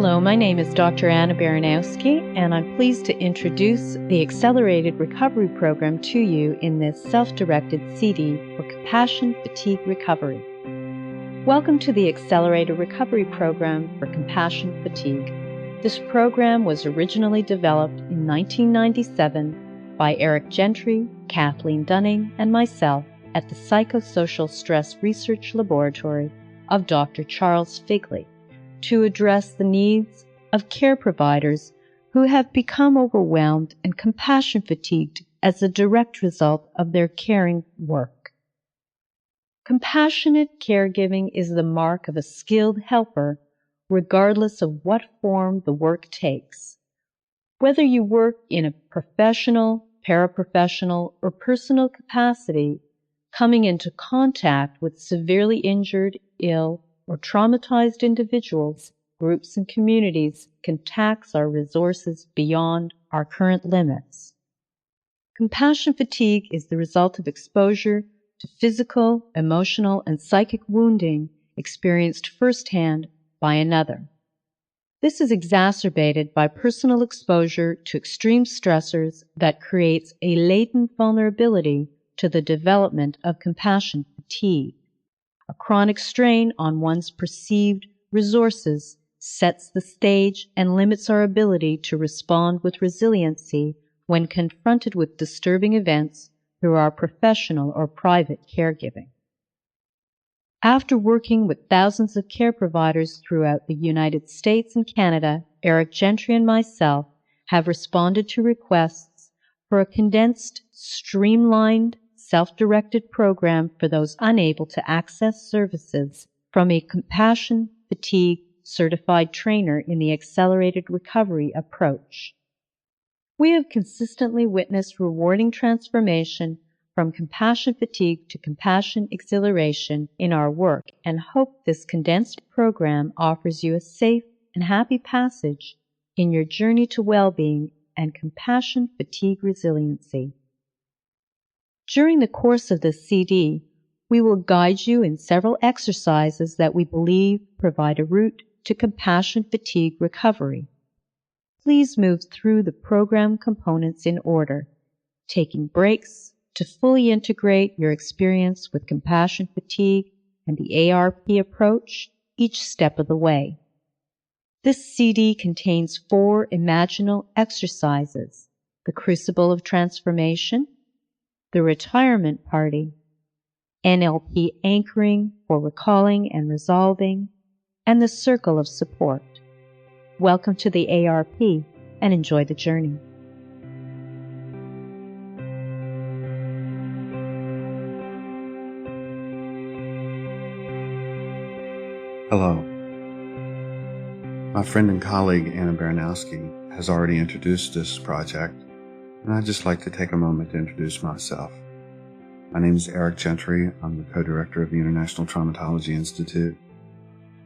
Hello, my name is Dr. Anna Baranowsky, and I'm pleased to introduce the Accelerated Recovery Program to you in this self-directed CD for Compassion Fatigue Recovery. Welcome to the Accelerator Recovery Program for Compassion Fatigue. This program was originally developed in 1997 by Eric Gentry, Kathleen Dunning, and myself at the Psychosocial Stress Research Laboratory of Dr. Charles Figley, to address the needs of care providers who have become overwhelmed and compassion fatigued as a direct result of their caring work. Compassionate caregiving is the mark of a skilled helper, regardless of what form the work takes. Whether you work in a professional, paraprofessional, or personal capacity, coming into contact with severely injured, ill, or traumatized individuals, groups, and communities can tax our resources beyond our current limits. Compassion fatigue is the result of exposure to physical, emotional, and psychic wounding experienced firsthand by another. This is exacerbated by personal exposure to extreme stressors that creates a latent vulnerability to the development of compassion fatigue. A chronic strain on one's perceived resources sets the stage and limits our ability to respond with resiliency when confronted with disturbing events through our professional or private caregiving. After working with thousands of care providers throughout the United States and Canada, Eric Gentry and myself have responded to requests for a condensed, streamlined, self-directed program for those unable to access services from a compassion fatigue certified trainer in the accelerated recovery approach. We have consistently witnessed rewarding transformation from compassion fatigue to compassion exhilaration in our work and hope this condensed program offers you a safe and happy passage in your journey to well-being and compassion fatigue resiliency. During the course of this CD, we will guide you in several exercises that we believe provide a route to compassion fatigue recovery. Please move through the program components in order, taking breaks to fully integrate your experience with compassion fatigue and the ARP approach each step of the way. This CD contains 4 imaginal exercises: the Crucible of Transformation, the Retirement Party, NLP Anchoring for Recalling and Resolving, and the Circle of Support. Welcome to the ARP and enjoy the journey. Hello. My friend and colleague Anna Baranowsky has already introduced this project, and I'd just like to take a moment to introduce myself. My name is Eric Gentry. I'm the co-director of the International Traumatology Institute.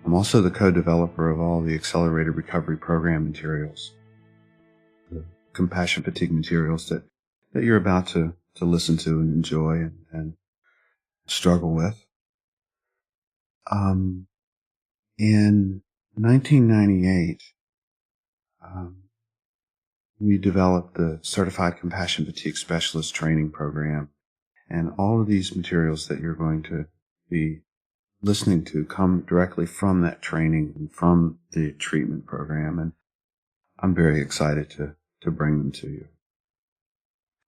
I'm also the co-developer of all the Accelerated Recovery Program materials, the compassion fatigue materials that you're about to listen to and enjoy and struggle with. In 1998, we developed the Certified Compassion Fatigue Specialist Training Program, and all of these materials that you're going to be listening to come directly from that training and from the treatment program, and I'm very excited to bring them to you.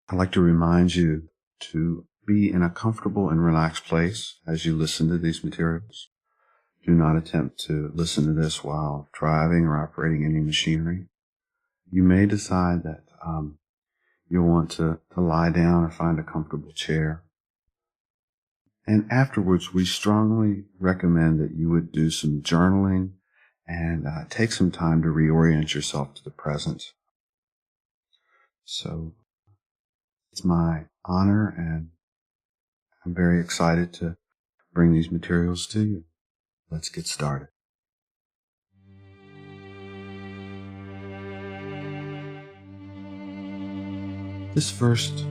I'd like to remind you to be in a comfortable and relaxed place as you listen to these materials. Do not attempt to listen to this while driving or operating any machinery. You may decide that you'll want to lie down or find a comfortable chair. And afterwards, we strongly recommend that you would do some journaling and take some time to reorient yourself to the present. So it's my honor, and I'm very excited to bring these materials to you. Let's get started. This first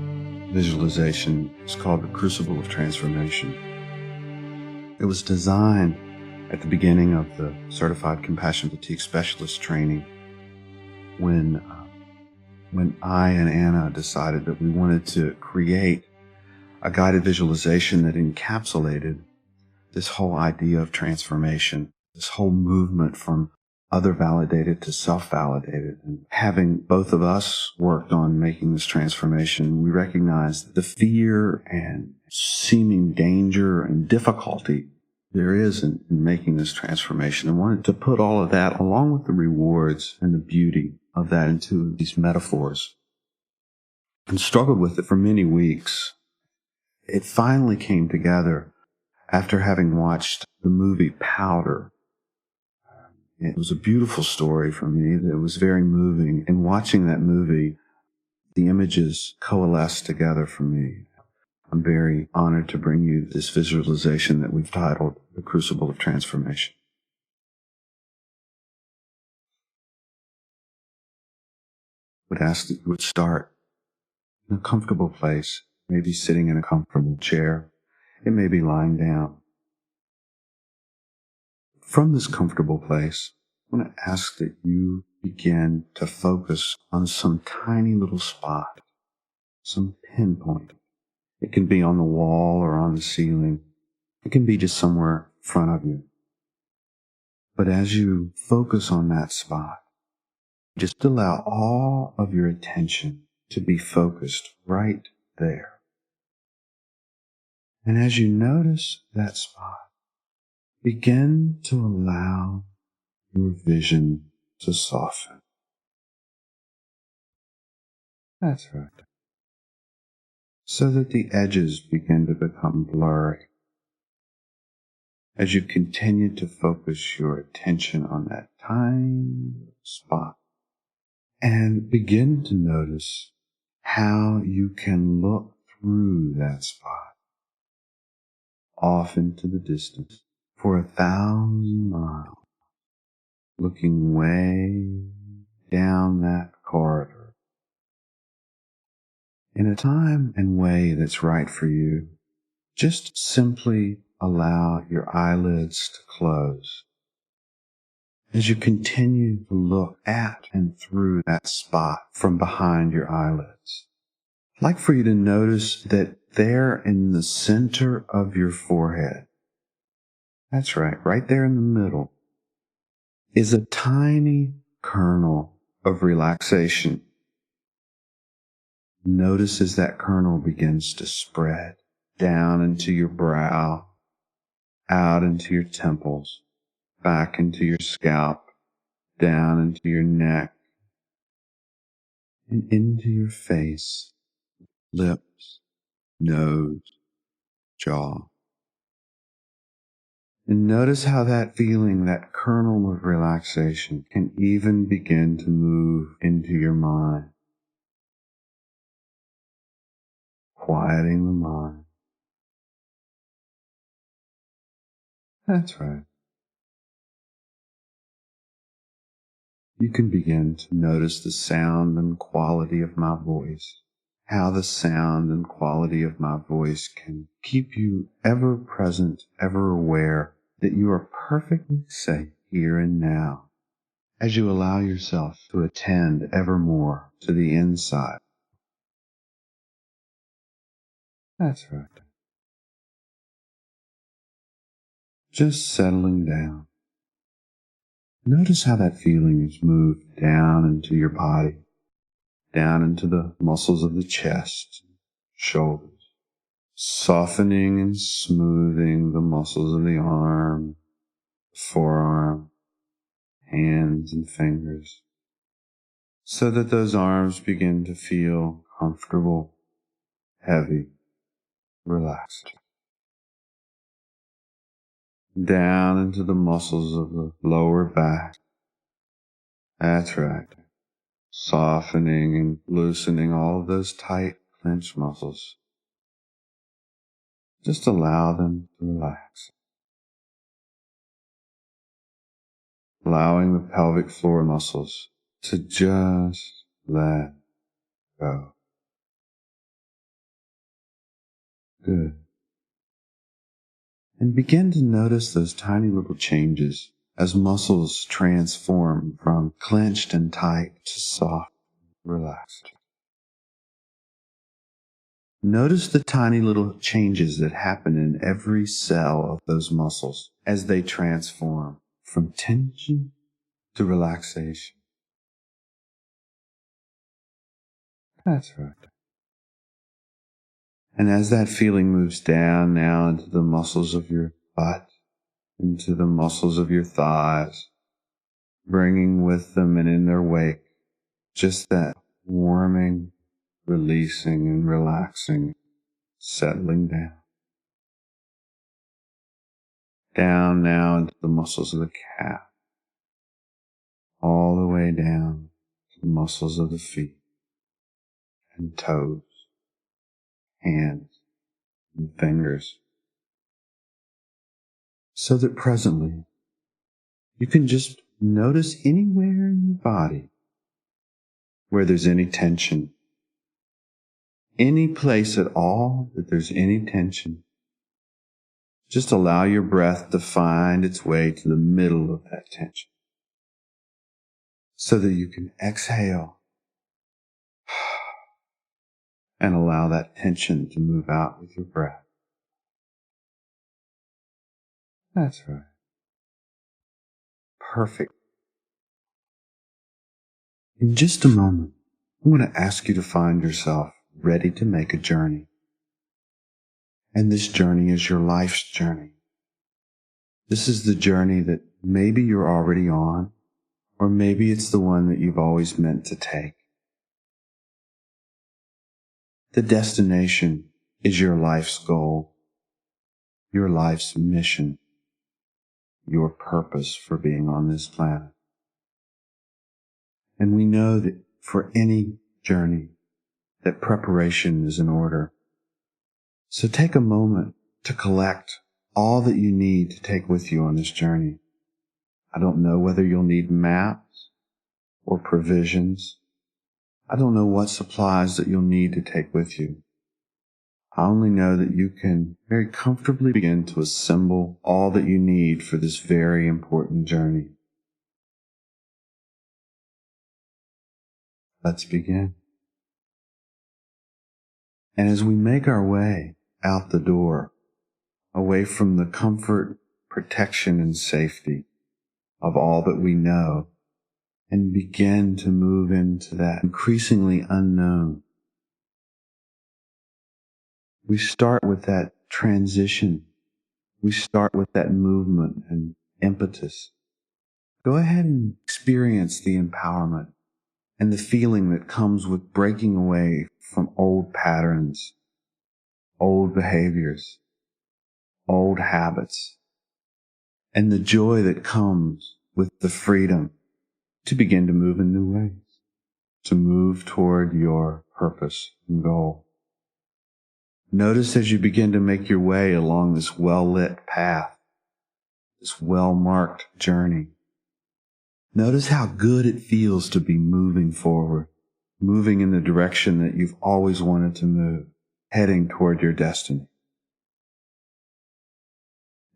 visualization is called the Crucible of Transformation. It was designed At the beginning of the Certified Compassion Fatigue Specialist training, when I and Anna decided that we wanted to create a guided visualization that encapsulated this whole idea of transformation, this whole movement from other-validated to self-validated. And having both of us worked on making this transformation, we recognized the fear and seeming danger and difficulty there is in making this transformation, and wanted to put all of that, along with the rewards and the beauty of that, into these metaphors, and struggled with it for many weeks. It finally came together after having watched the movie Powder. It was a beautiful story for me that was very moving. And watching that movie, the images coalesced together for me. I'm very honored to bring you this visualization that we've titled The Crucible of Transformation. I would ask that you would start in a comfortable place, maybe sitting in a comfortable chair. It may be lying down. From this comfortable place, I want to ask that you begin to focus on some tiny little spot, some pinpoint. It can be on the wall or on the ceiling. It can be just somewhere in front of you. But as you focus on that spot, just allow all of your attention to be focused right there. And as you notice that spot, begin to allow your vision to soften. That's right. So that the edges begin to become blurry. As you continue to focus your attention on that tiny spot, and begin to notice how you can look through that spot off into the distance for 1,000 miles, looking way down that corridor in a time and way that's right for you. Just simply allow your eyelids to close as you continue to look at and through that spot from behind your eyelids. I'd like for you to notice that there in the center of your forehead, that's right there in the middle, is a tiny kernel of relaxation. Notice as that kernel begins to spread down into your brow, out into your temples, back into your scalp, down into your neck, and into your face, lips, nose, jaw. And notice how that feeling, that kernel of relaxation, can even begin to move into your mind, quieting the mind. That's right. You can begin to notice the sound and quality of my voice, how the sound and quality of my voice can keep you ever present, ever aware that you are perfectly safe here and now, as you allow yourself to attend ever more to the inside. That's right. Just settling down. Notice how that feeling is moved down into your body, down into the muscles of the chest, shoulders, softening and smoothing the muscles of the arm, forearm, hands and fingers, so that those arms begin to feel comfortable, heavy, relaxed. Down into the muscles of the lower back. That's right. Softening and loosening all of those tight, clenched muscles. Just allow them to relax. Allowing the pelvic floor muscles to just let go. Good. And begin to notice those tiny little changes as muscles transform from clenched and tight to soft, relaxed. Notice the tiny little changes that happen in every cell of those muscles as they transform from tension to relaxation. That's right. And as that feeling moves down now into the muscles of your butt, into the muscles of your thighs, bringing with them and in their wake just that warming, releasing, and relaxing, settling down. Down now into the muscles of the calf, all the way down to the muscles of the feet and toes, hands, and fingers. So that presently you can just notice anywhere in your body where there's any tension, any place at all that there's any tension. Just allow your breath to find its way to the middle of that tension so that you can exhale and allow that tension to move out with your breath. That's right. Perfect. In just a moment, I want to ask you to find yourself ready to make a journey. And this journey is your life's journey. This is the journey that maybe you're already on, or maybe it's the one that you've always meant to take. The destination is your life's goal, your life's mission, your purpose for being on this planet. And we know that for any journey, that preparation is in order. So take a moment to collect all that you need to take with you on this journey. I don't know whether you'll need maps or provisions. I don't know what supplies that you'll need to take with you. I only know that you can very comfortably begin to assemble all that you need for this very important journey. Let's begin. And as we make our way out the door, away from the comfort, protection, and safety of all that we know, and begin to move into that increasingly unknown, we start with that transition. We start with that movement and impetus. Go ahead and experience the empowerment and the feeling that comes with breaking away from old patterns, old behaviors, old habits, and the joy that comes with the freedom to begin to move in new ways, to move toward your purpose and goal. Notice as you begin to make your way along this well-lit path, this well-marked journey, notice how good it feels to be moving forward, moving in the direction that you've always wanted to move, heading toward your destiny.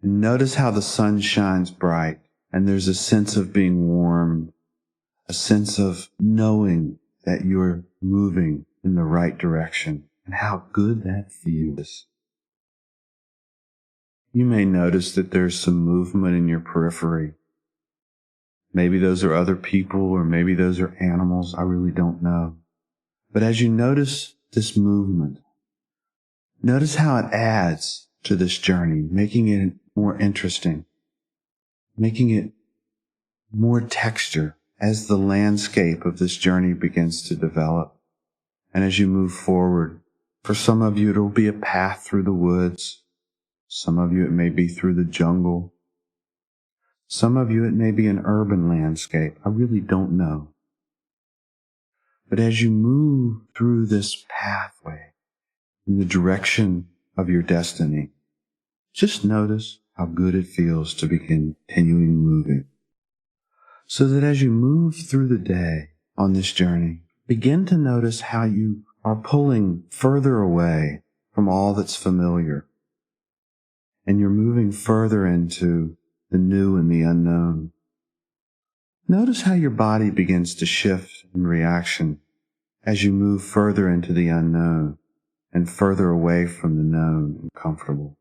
And notice how the sun shines bright, and there's a sense of being warmed, a sense of knowing that you're moving in the right direction, and how good that feels. You may notice that there's some movement in your periphery. Maybe those are other people, or maybe those are animals. I really don't know. But as you notice this movement, notice how it adds to this journey, making it more interesting, making it more texture as the landscape of this journey begins to develop. And as you move forward, for some of you, it'll be a path through the woods. Some of you, it may be through the jungle. Some of you, it may be an urban landscape. I really don't know. But as you move through this pathway in the direction of your destiny, just notice how good it feels to be continuing moving. So that as you move through the day on this journey, begin to notice how you are pulling further away from all that's familiar and you're moving further into the new and the unknown, notice how your body begins to shift in reaction as you move further into the unknown and further away from the known and comfortable.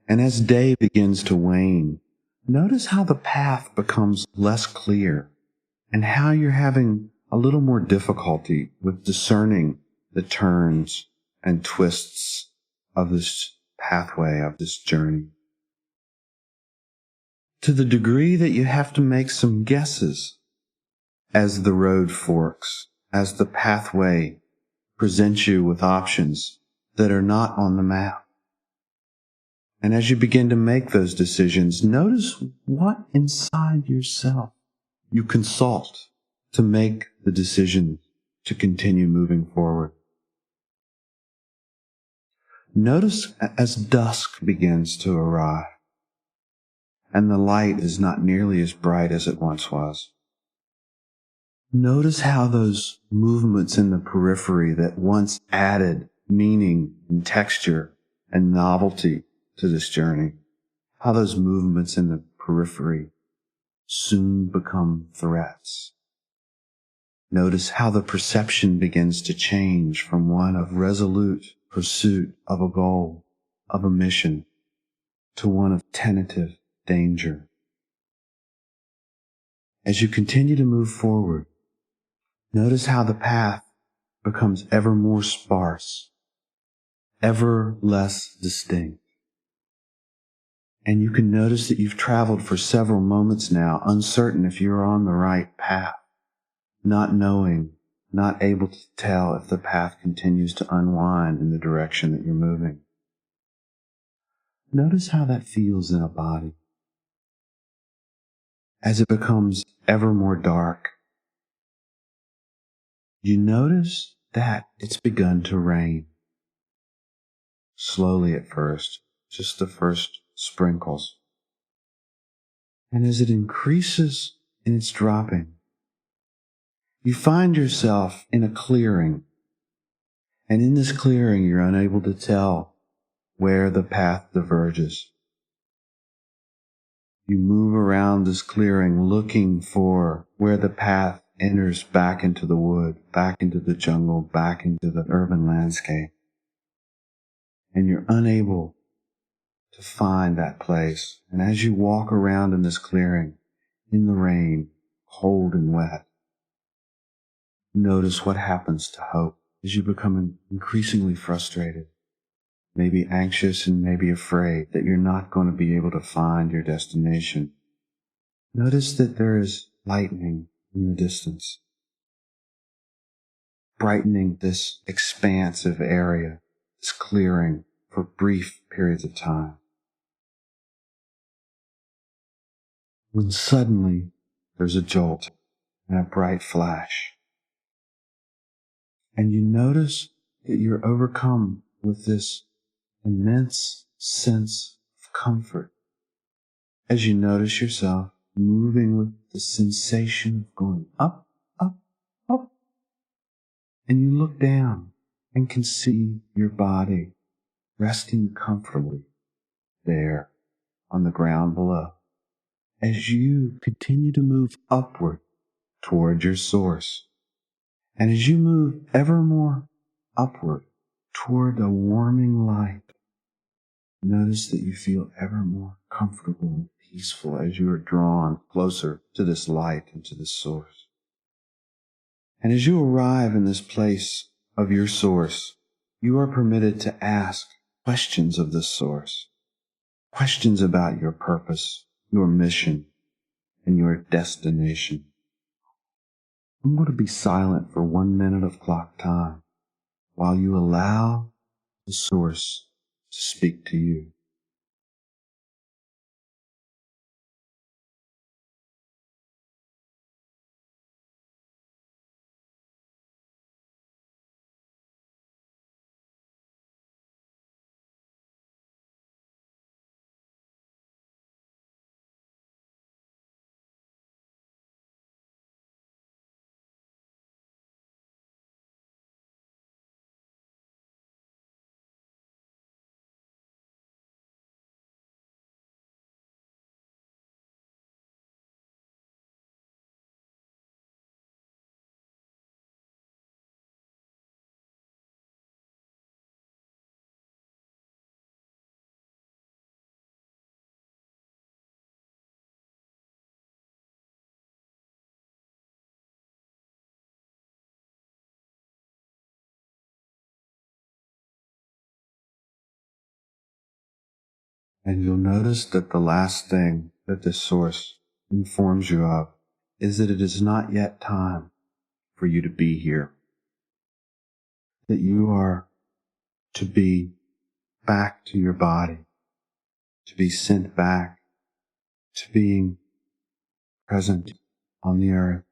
And as day begins to wane, notice how the path becomes less clear and how you're having a little more difficulty with discerning the turns and twists of this pathway, of this journey. To the degree that you have to make some guesses as the road forks, as the pathway presents you with options that are not on the map. And as you begin to make those decisions, notice what inside yourself you consult to make the decision to continue moving forward. Notice as dusk begins to arrive and the light is not nearly as bright as it once was. Notice how those movements in the periphery that once added meaning and texture and novelty to this journey, how those movements in the periphery soon become threats. Notice how the perception begins to change from one of resolute pursuit of a goal, of a mission, to one of tentative danger. As you continue to move forward, notice how the path becomes ever more sparse, ever less distinct. And you can notice that you've traveled for several moments now, uncertain if you're on the right path, not knowing, not able to tell if the path continues to unwind in the direction that you're moving. Notice how that feels in a body. As it becomes ever more dark, you notice that it's begun to rain. Slowly at first, just the first sprinkles. And as it increases in its dropping, you find yourself in a clearing. And in this clearing, you're unable to tell where the path diverges. You move around this clearing looking for where the path enters back into the wood, back into the jungle, back into the urban landscape. And you're unable to find that place. And as you walk around in this clearing, in the rain, cold and wet, notice what happens to hope as you become increasingly frustrated, maybe anxious and maybe afraid that you're not going to be able to find your destination. Notice that there is lightning in the distance, brightening this expansive area, this clearing for brief periods of time. When suddenly there's a jolt and a bright flash, and you notice that you're overcome with this immense sense of comfort as you notice yourself moving with the sensation of going up, up, up. And you look down and can see your body resting comfortably there on the ground below as you continue to move upward toward your source. And as you move ever more upward toward a warming light, notice that you feel ever more comfortable and peaceful as you are drawn closer to this light and to this source. And as you arrive in this place of your source, you are permitted to ask questions of this source, questions about your purpose, your mission, and your destination. I'm going to be silent for 1 minute of clock time while you allow the source to speak to you. And you'll notice that the last thing that this source informs you of is that it is not yet time for you to be here. That you are to be back to your body, to be sent back to being present on the earth.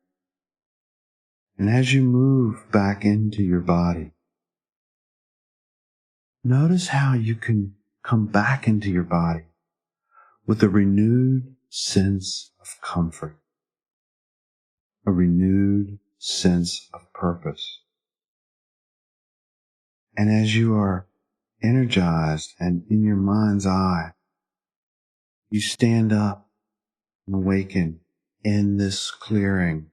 And as you move back into your body, notice how you can come back into your body with a renewed sense of comfort, a renewed sense of purpose. And as you are energized and in your mind's eye, you stand up and awaken in this clearing,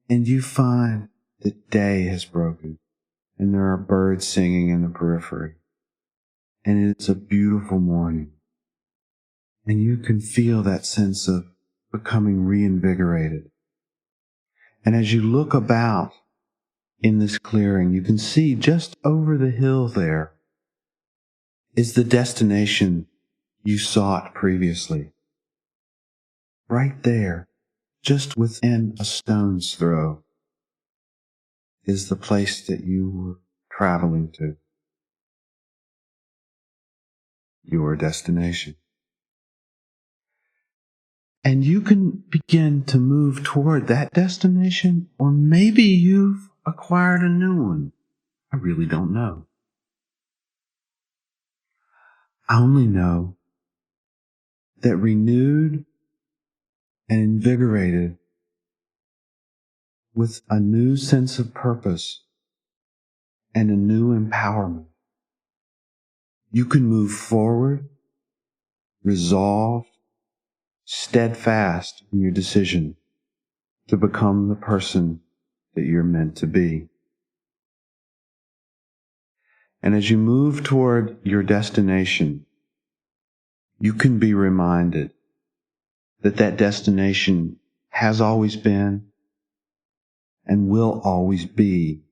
and you find that day has broken, and there are birds singing in the periphery, and it's a beautiful morning, and you can feel that sense of becoming reinvigorated. And as you look about in this clearing, you can see just over the hill there is the destination you sought previously. Right there, just within a stone's throw, is the place that you were traveling to, your destination. And you can begin to move toward that destination, or maybe you've acquired a new one. I really don't know. I only know that renewed and invigorated with a new sense of purpose and a new empowerment, you can move forward, resolved, steadfast in your decision to become the person that you're meant to be. And as you move toward your destination, you can be reminded that that destination has always been and will always be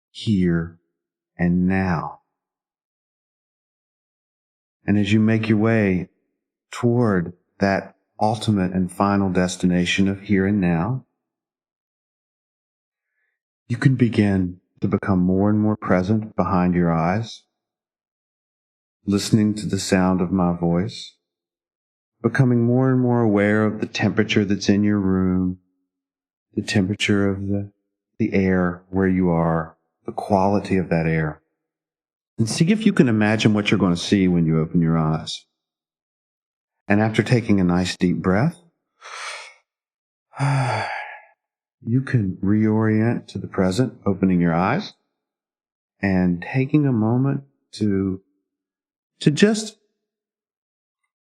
here and now. And as you make your way toward that ultimate and final destination of here and now, you can begin to become more and more present behind your eyes, listening to the sound of my voice, becoming more and more aware of the temperature that's in your room, the temperature of the air where you are, the quality of that air. And see if you can imagine what you're going to see when you open your eyes. And after taking a nice deep breath, you can reorient to the present, opening your eyes and taking a moment to just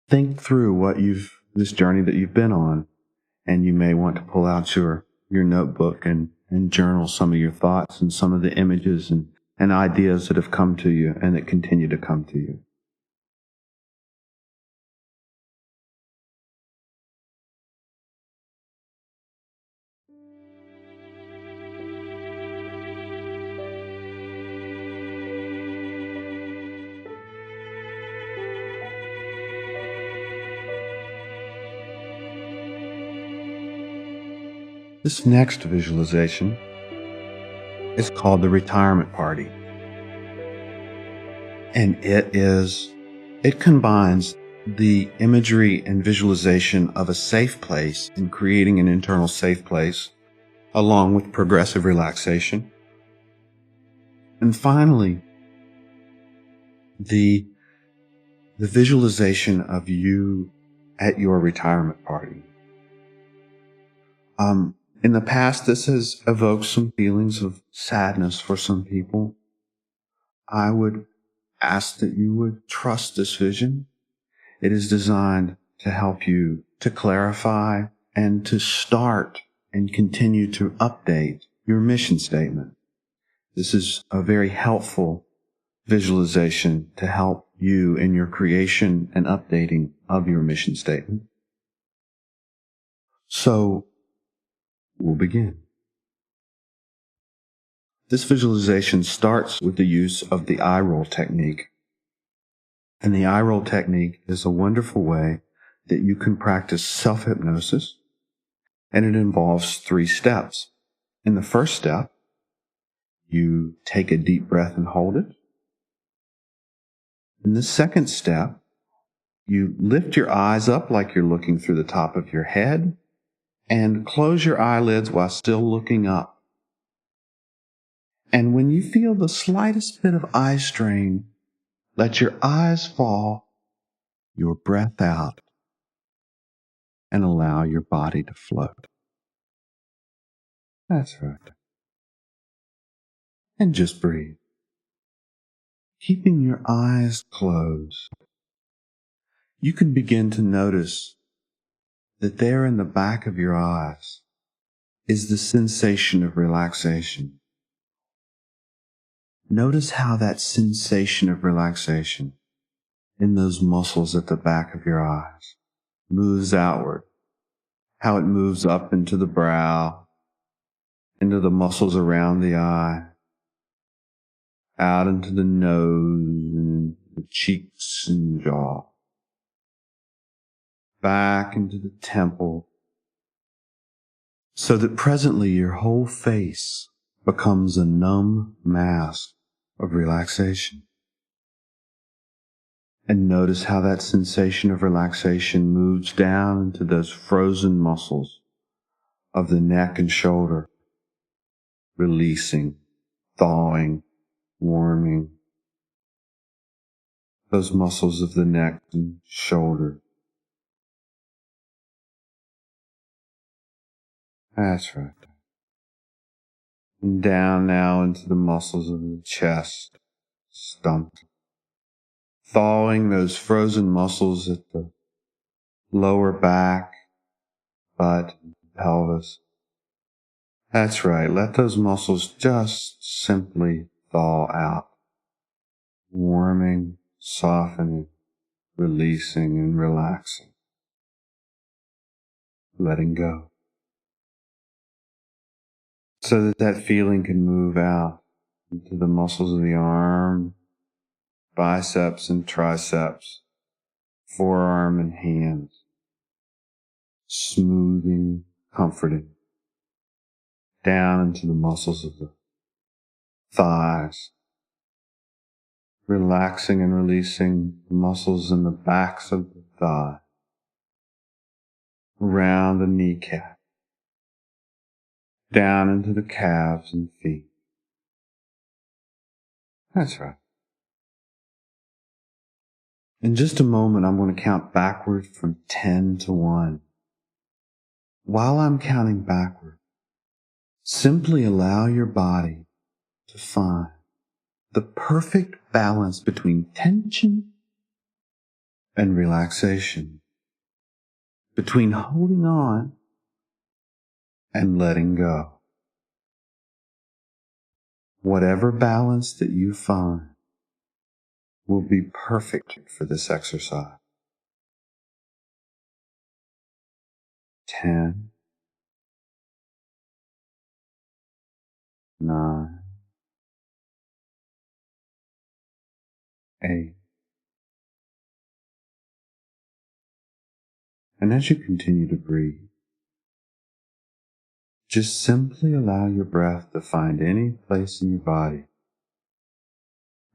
think through this journey that you've been on. And you may want to pull out your notebook and journal some of your thoughts and some of the images and ideas that have come to you and that continue to come to you. This next visualization is called the retirement party. And it combines the imagery and visualization of a safe place and creating an internal safe place, along with progressive relaxation. And finally, the visualization of you at your retirement party. In the past, this has evoked some feelings of sadness for some people. I would ask that you would trust this vision. It is designed to help you to clarify and to start and continue to update your mission statement. This is a very helpful visualization to help you in your creation and updating of your mission statement. So, we'll begin. This visualization starts with the use of the eye roll technique. And the eye roll technique is a wonderful way that you can practice self-hypnosis, and it involves 3 steps. In the first step, you take a deep breath and hold it. In the second step, you lift your eyes up like you're looking through the top of your head and close your eyelids while still looking up. And when you feel the slightest bit of eye strain, let your eyes fall, your breath out, and allow your body to float. That's right. And just breathe. Keeping your eyes closed, you can begin to notice that there in the back of your eyes is the sensation of relaxation. Notice how that sensation of relaxation in those muscles at the back of your eyes moves outward, how it moves up into the brow, into the muscles around the eye, out into the nose and the cheeks and jaw, back into the temple, so that presently your whole face becomes a numb mask of relaxation. And notice how that sensation of relaxation moves down into those frozen muscles of the neck and shoulder, releasing, thawing, warming. Those muscles of the neck and shoulder. That's right. And down now into the muscles of the chest, stomach. Thawing those frozen muscles at the lower back, butt, pelvis. That's right. Let those muscles just simply thaw out. Warming, softening, releasing, and relaxing. Letting go. So that that feeling can move out into the muscles of the arm, biceps and triceps, forearm and hands, smoothing, comforting, down into the muscles of the thighs, relaxing and releasing the muscles in the backs of the thigh, around the kneecap, down into the calves and feet. That's right. In just a moment, I'm going to count backward from 10 to 1. While I'm counting backward, simply allow your body to find the perfect balance between tension and relaxation, between holding on and letting go. Whatever balance that you find will be perfect for this exercise. 10, 9, 8. And as you continue to breathe, just simply allow your breath to find any place in your body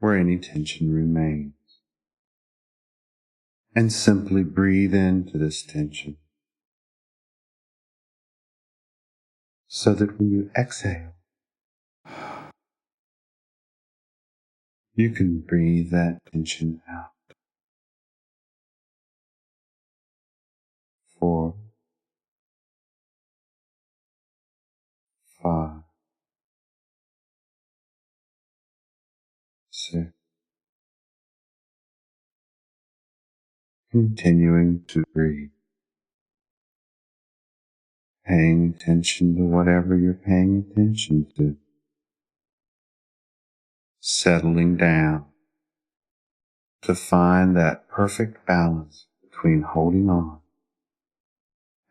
where any tension remains. And simply breathe into this tension so that when you exhale, you can breathe that tension out. 4, 5, 6. Continuing to breathe. Paying attention to whatever you're paying attention to. Settling down to find that perfect balance between holding on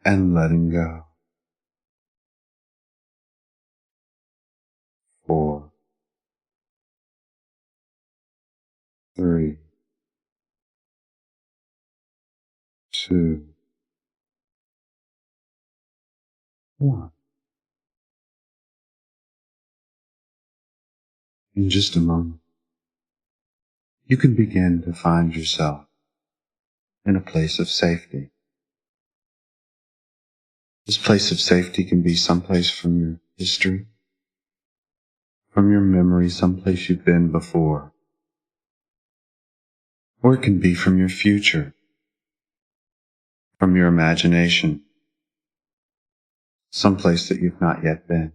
and letting go. 4, 3, 2, 1. In just a moment, you can begin to find yourself in a place of safety. This place of safety can be someplace from your history, from your memory, someplace you've been before. Or it can be from your future, from your imagination, someplace that you've not yet been.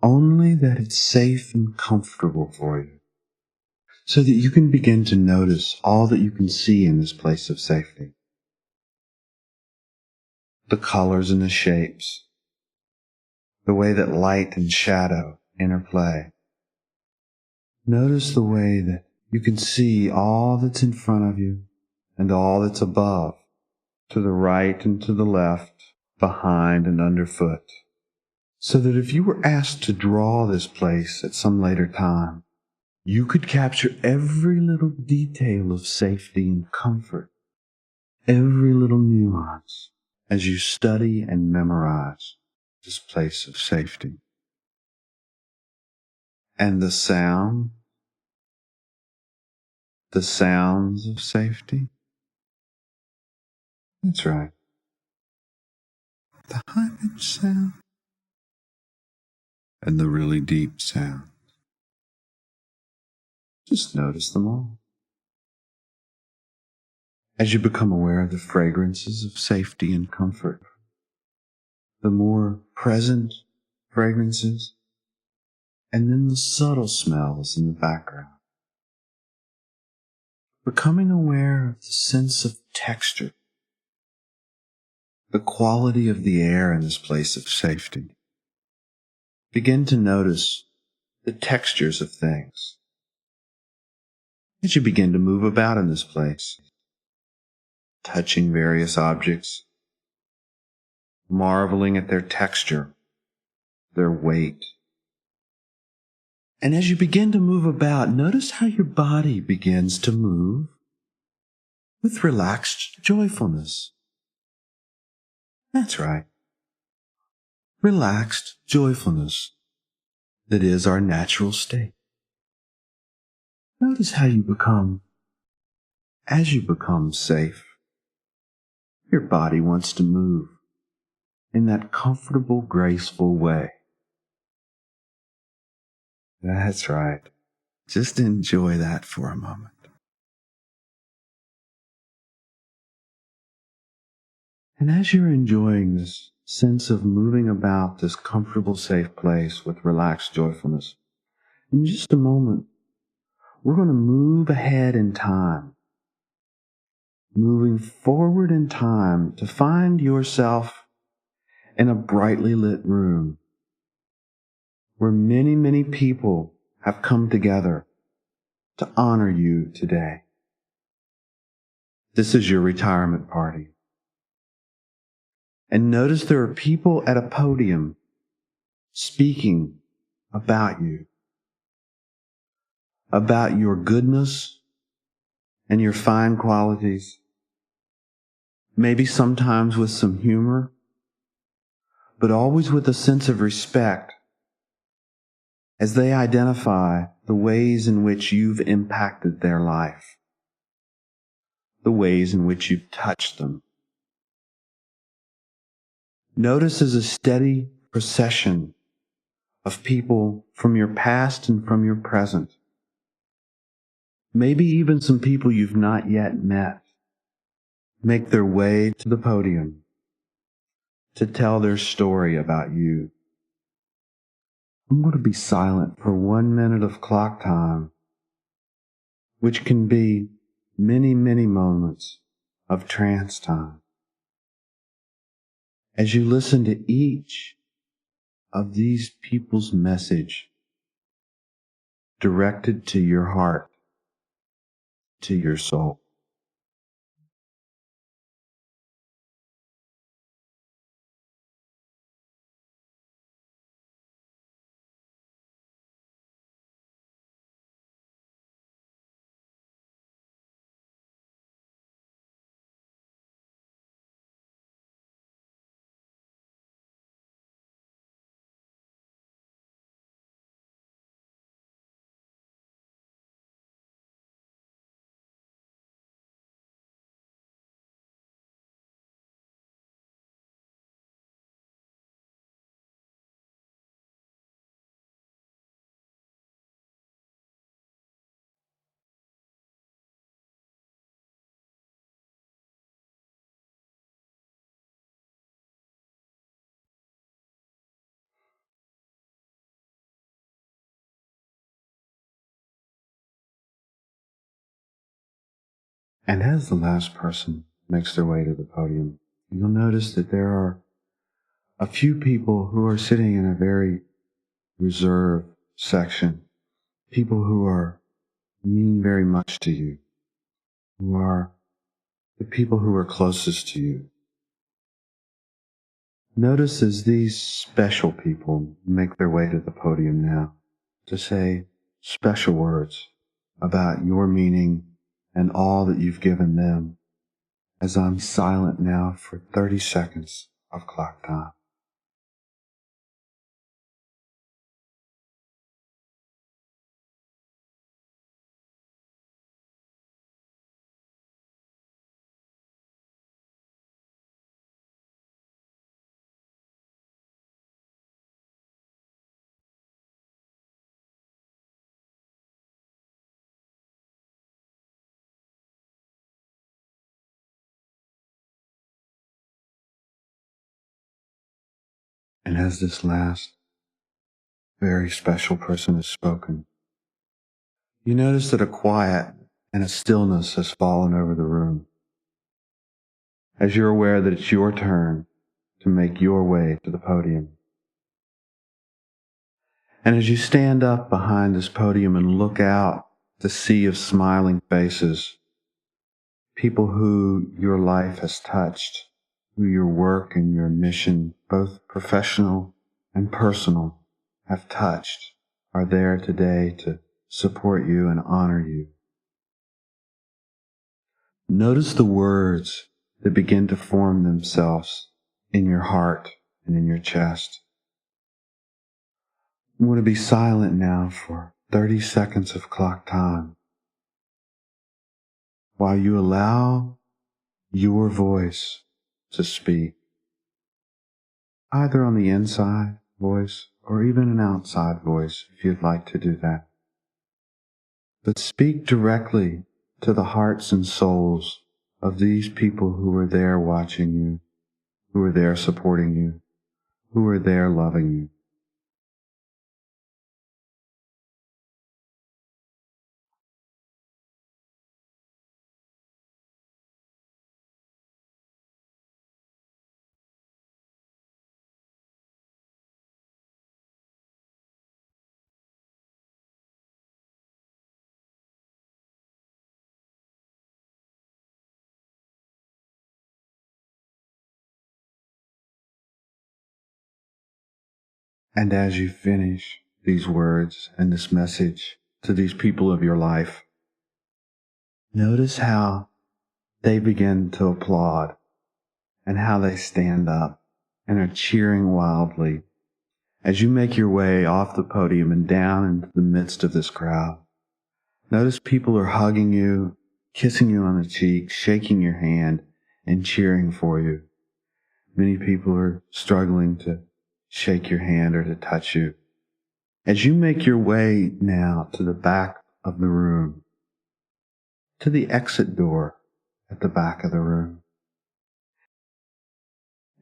Only that it's safe and comfortable for you, so that you can begin to notice all that you can see in this place of safety. The colors and the shapes, the way that light and shadow interplay. Notice the way that you can see all that's in front of you and all that's above, to the right and to the left, behind and underfoot. So that if you were asked to draw this place at some later time, you could capture every little detail of safety and comfort, every little nuance, as you study and memorize this place of safety. And the sounds of safety. That's right. The high-pitched sound and the really deep sound. Just notice them all. As you become aware of the fragrances of safety and comfort, the more present fragrances, and then the subtle smells in the background. Becoming aware of the sense of texture, the quality of the air in this place of safety. Begin to notice the textures of things as you begin to move about in this place, touching various objects, marveling at their texture, their weight. And as you begin to move about, notice how your body begins to move with relaxed joyfulness. That's right. Relaxed joyfulness that is our natural state. Notice how you become, as you become safe, your body wants to move in that comfortable, graceful way. That's right. Just enjoy that for a moment. And as you're enjoying this sense of moving about this comfortable, safe place with relaxed joyfulness, in just a moment, we're going to move ahead in time, moving forward in time to find yourself in a brightly lit room where many, many people have come together to honor you today. This is your retirement party. And notice there are people at a podium speaking about you, about your goodness and your fine qualities, maybe sometimes with some humor, but always with a sense of respect as they identify the ways in which you've impacted their life, the ways in which you've touched them. Notice as a steady procession of people from your past and from your present, maybe even some people you've not yet met, make their way to the podium to tell their story about you. I'm going to be silent for 1 minute of clock time, which can be many, many moments of trance time. As you listen to each of these people's message directed to your heart, to your soul. And as the last person makes their way to the podium, you'll notice that there are a few people who are sitting in a very reserved section, people who mean very much to you, who are the people who are closest to you. Notice as these special people make their way to the podium now to say special words about your meaning and all that you've given them, as I'm silent now for 30 seconds of clock time. And as this last very special person has spoken, you notice that a quiet and a stillness has fallen over the room, as you're aware that it's your turn to make your way to the podium. And as you stand up behind this podium and look out the sea of smiling faces, people who your life has touched, who your work and your mission, both professional and personal, have touched, are there today to support you and honor you. Notice the words that begin to form themselves in your heart and in your chest. I'm going to be silent now for 30 seconds of clock time while you allow your voice to speak, either on the inside voice or even an outside voice if you'd like to do that. But speak directly to the hearts and souls of these people who are there watching you, who are there supporting you, who are there loving you. And as you finish these words and this message to these people of your life, notice how they begin to applaud and how they stand up and are cheering wildly as you make your way off the podium and down into the midst of this crowd. Notice people are hugging you, kissing you on the cheek, shaking your hand, and cheering for you. Many people are struggling to shake your hand or to touch you. As you make your way now to the back of the room, to the exit door at the back of the room,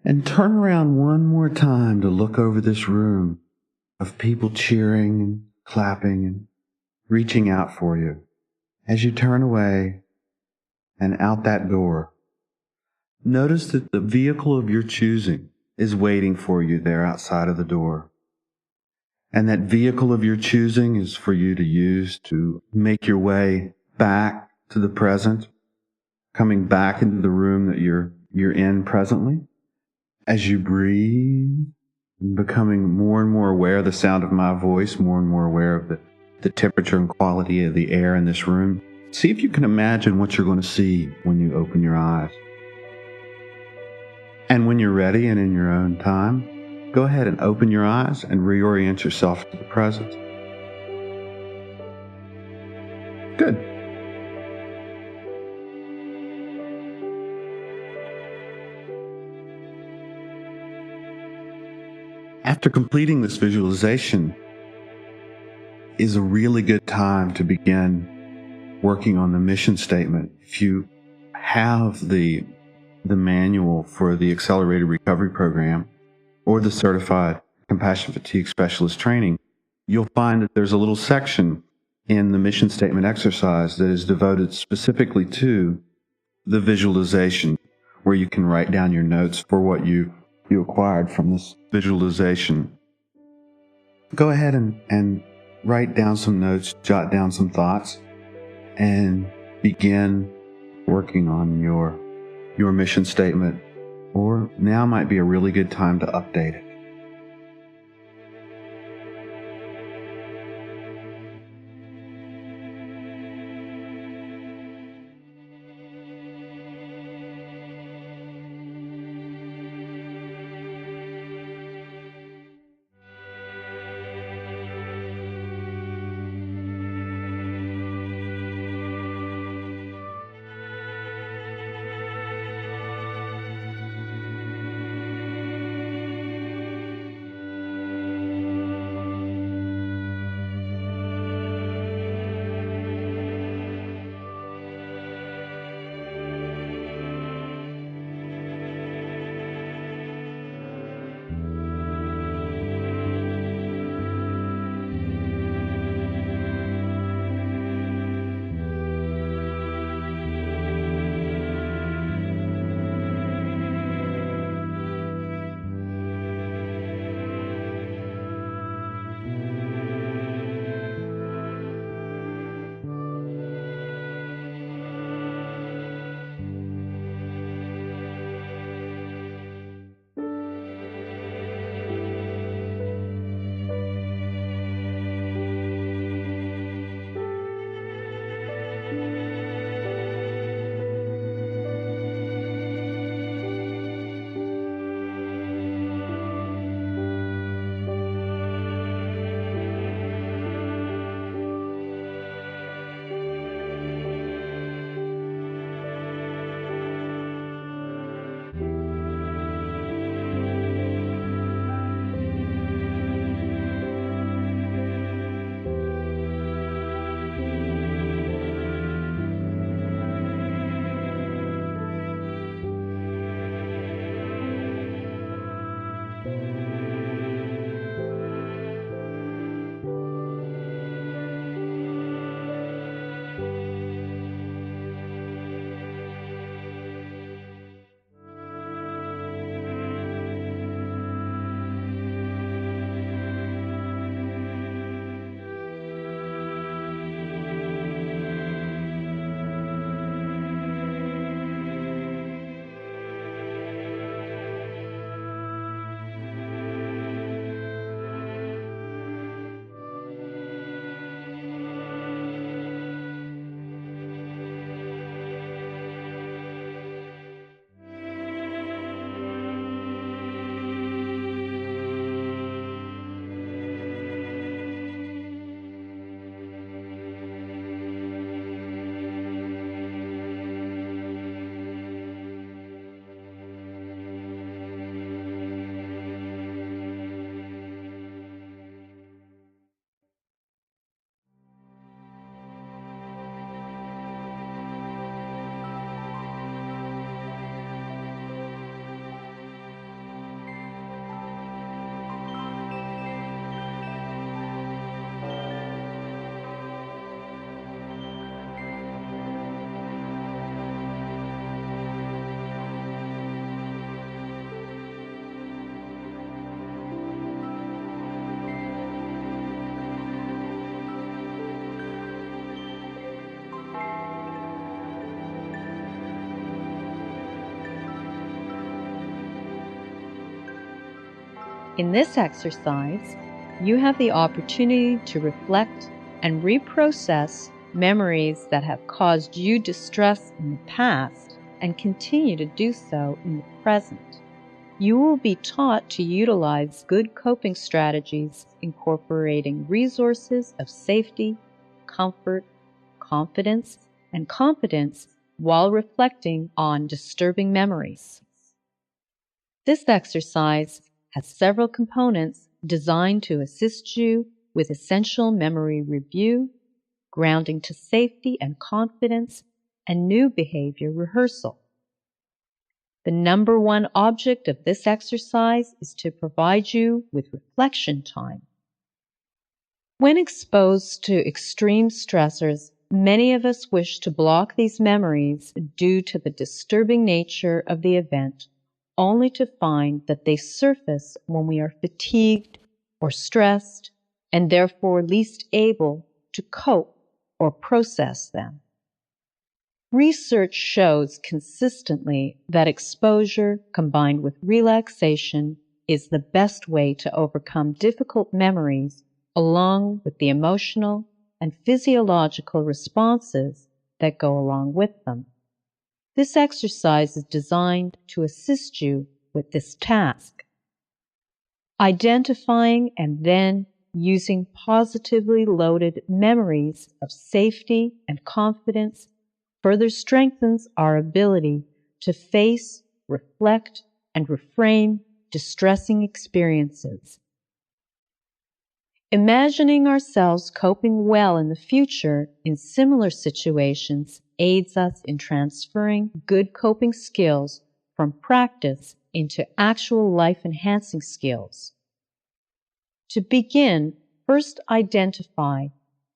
and turn around one more time to look over this room of people cheering and clapping and reaching out for you. As you turn away and out that door, notice that the vehicle of your choosing is waiting for you there outside of the door. And that vehicle of your choosing is for you to use to make your way back to the present, coming back into the room that you're in presently. As you breathe, becoming more and more aware of the sound of my voice, more and more aware of the temperature and quality of the air in this room, see if you can imagine what you're going to see when you open your eyes. And when you're ready and in your own time, go ahead and open your eyes and reorient yourself to the present. Good. After completing this visualization is a really good time to begin working on the mission statement. If you have the manual for the Accelerator Recovery Program or the Certified Compassion Fatigue Specialist Training, you'll find that there's a little section in the mission statement exercise that is devoted specifically to the visualization, where you can write down your notes for what you acquired from this visualization. Go ahead and write down some notes, jot down some thoughts, and begin working on your mission statement, or now might be a really good time to update it. In this exercise, you have the opportunity to reflect and reprocess memories that have caused you distress in the past and continue to do so in the present. You will be taught to utilize good coping strategies incorporating resources of safety, comfort, confidence, and competence while reflecting on disturbing memories. This exercise has several components designed to assist you with essential memory review, grounding to safety and confidence, and new behavior rehearsal. The number one object of this exercise is to provide you with reflection time. When exposed to extreme stressors many of us wish to block these memories due to the disturbing nature of the event, only to find that they surface when we are fatigued or stressed and therefore least able to cope or process them. Research shows consistently that exposure combined with relaxation is the best way to overcome difficult memories, along with the emotional and physiological responses that go along with them. This exercise is designed to assist you with this task. Identifying and then using positively loaded memories of safety and confidence further strengthens our ability to face, reflect, and reframe distressing experiences. Imagining ourselves coping well in the future in similar situations aids us in transferring good coping skills from practice into actual life-enhancing skills. To begin, first identify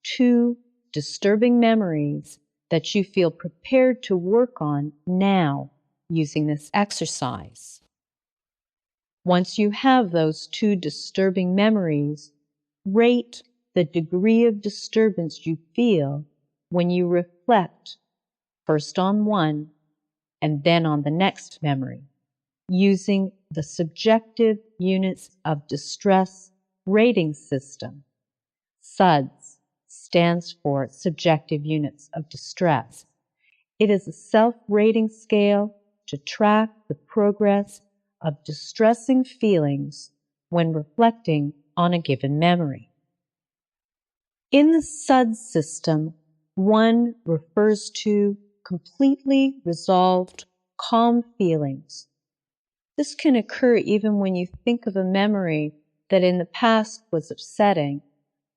2 disturbing memories that you feel prepared to work on now using this exercise. Once you have those 2 disturbing memories, rate the degree of disturbance you feel when you reflect first on one and then on the next memory, using the subjective units of distress rating system. SUDS stands for Subjective Units of Distress. It is a self-rating scale to track the progress of distressing feelings when reflecting on a given memory. In the SUDS system, 1 refers to completely resolved, calm feelings. This can occur even when you think of a memory that in the past was upsetting,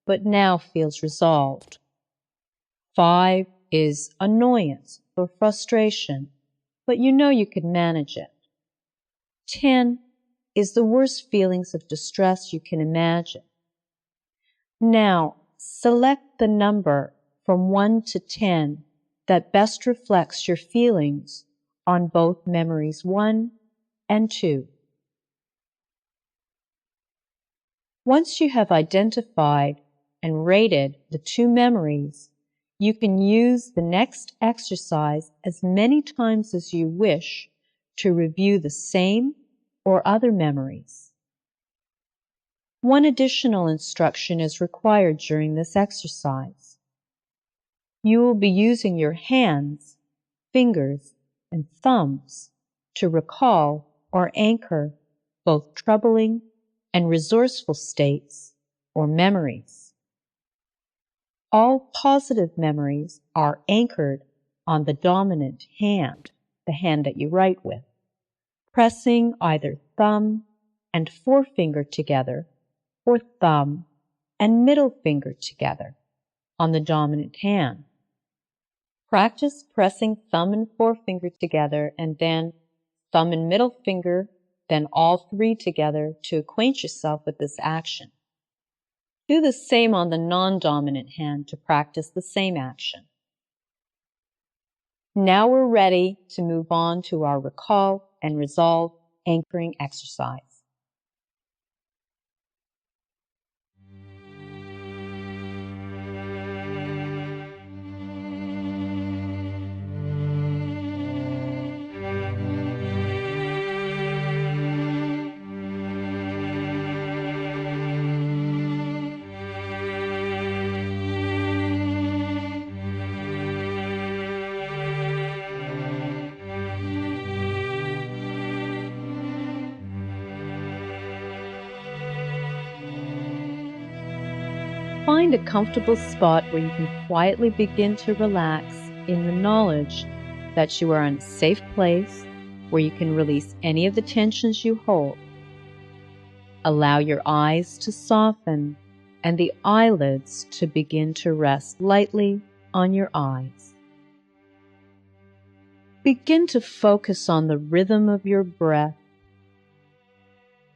but now feels resolved. 5 is annoyance or frustration, but you know you can manage it. 10 is the worst feelings of distress you can imagine. Now, select the number from 1 to 10 that best reflects your feelings on both memories 1 and 2. Once you have identified and rated the 2 memories, you can use the next exercise as many times as you wish to review the same or other memories. One additional instruction is required during this exercise. You will be using your hands, fingers, and thumbs to recall or anchor both troubling and resourceful states or memories. All positive memories are anchored on the dominant hand, the hand that you write with, pressing either thumb and forefinger together or thumb and middle finger together on the dominant hand. Practice pressing thumb and forefinger together and then thumb and middle finger, then all 3 together to acquaint yourself with this action. Do the same on the non-dominant hand to practice the same action. Now we're ready to move on to our recall and resolve anchoring exercise. Find a comfortable spot where you can quietly begin to relax in the knowledge that you are in a safe place where you can release any of the tensions you hold. Allow your eyes to soften and the eyelids to begin to rest lightly on your eyes. Begin to focus on the rhythm of your breath.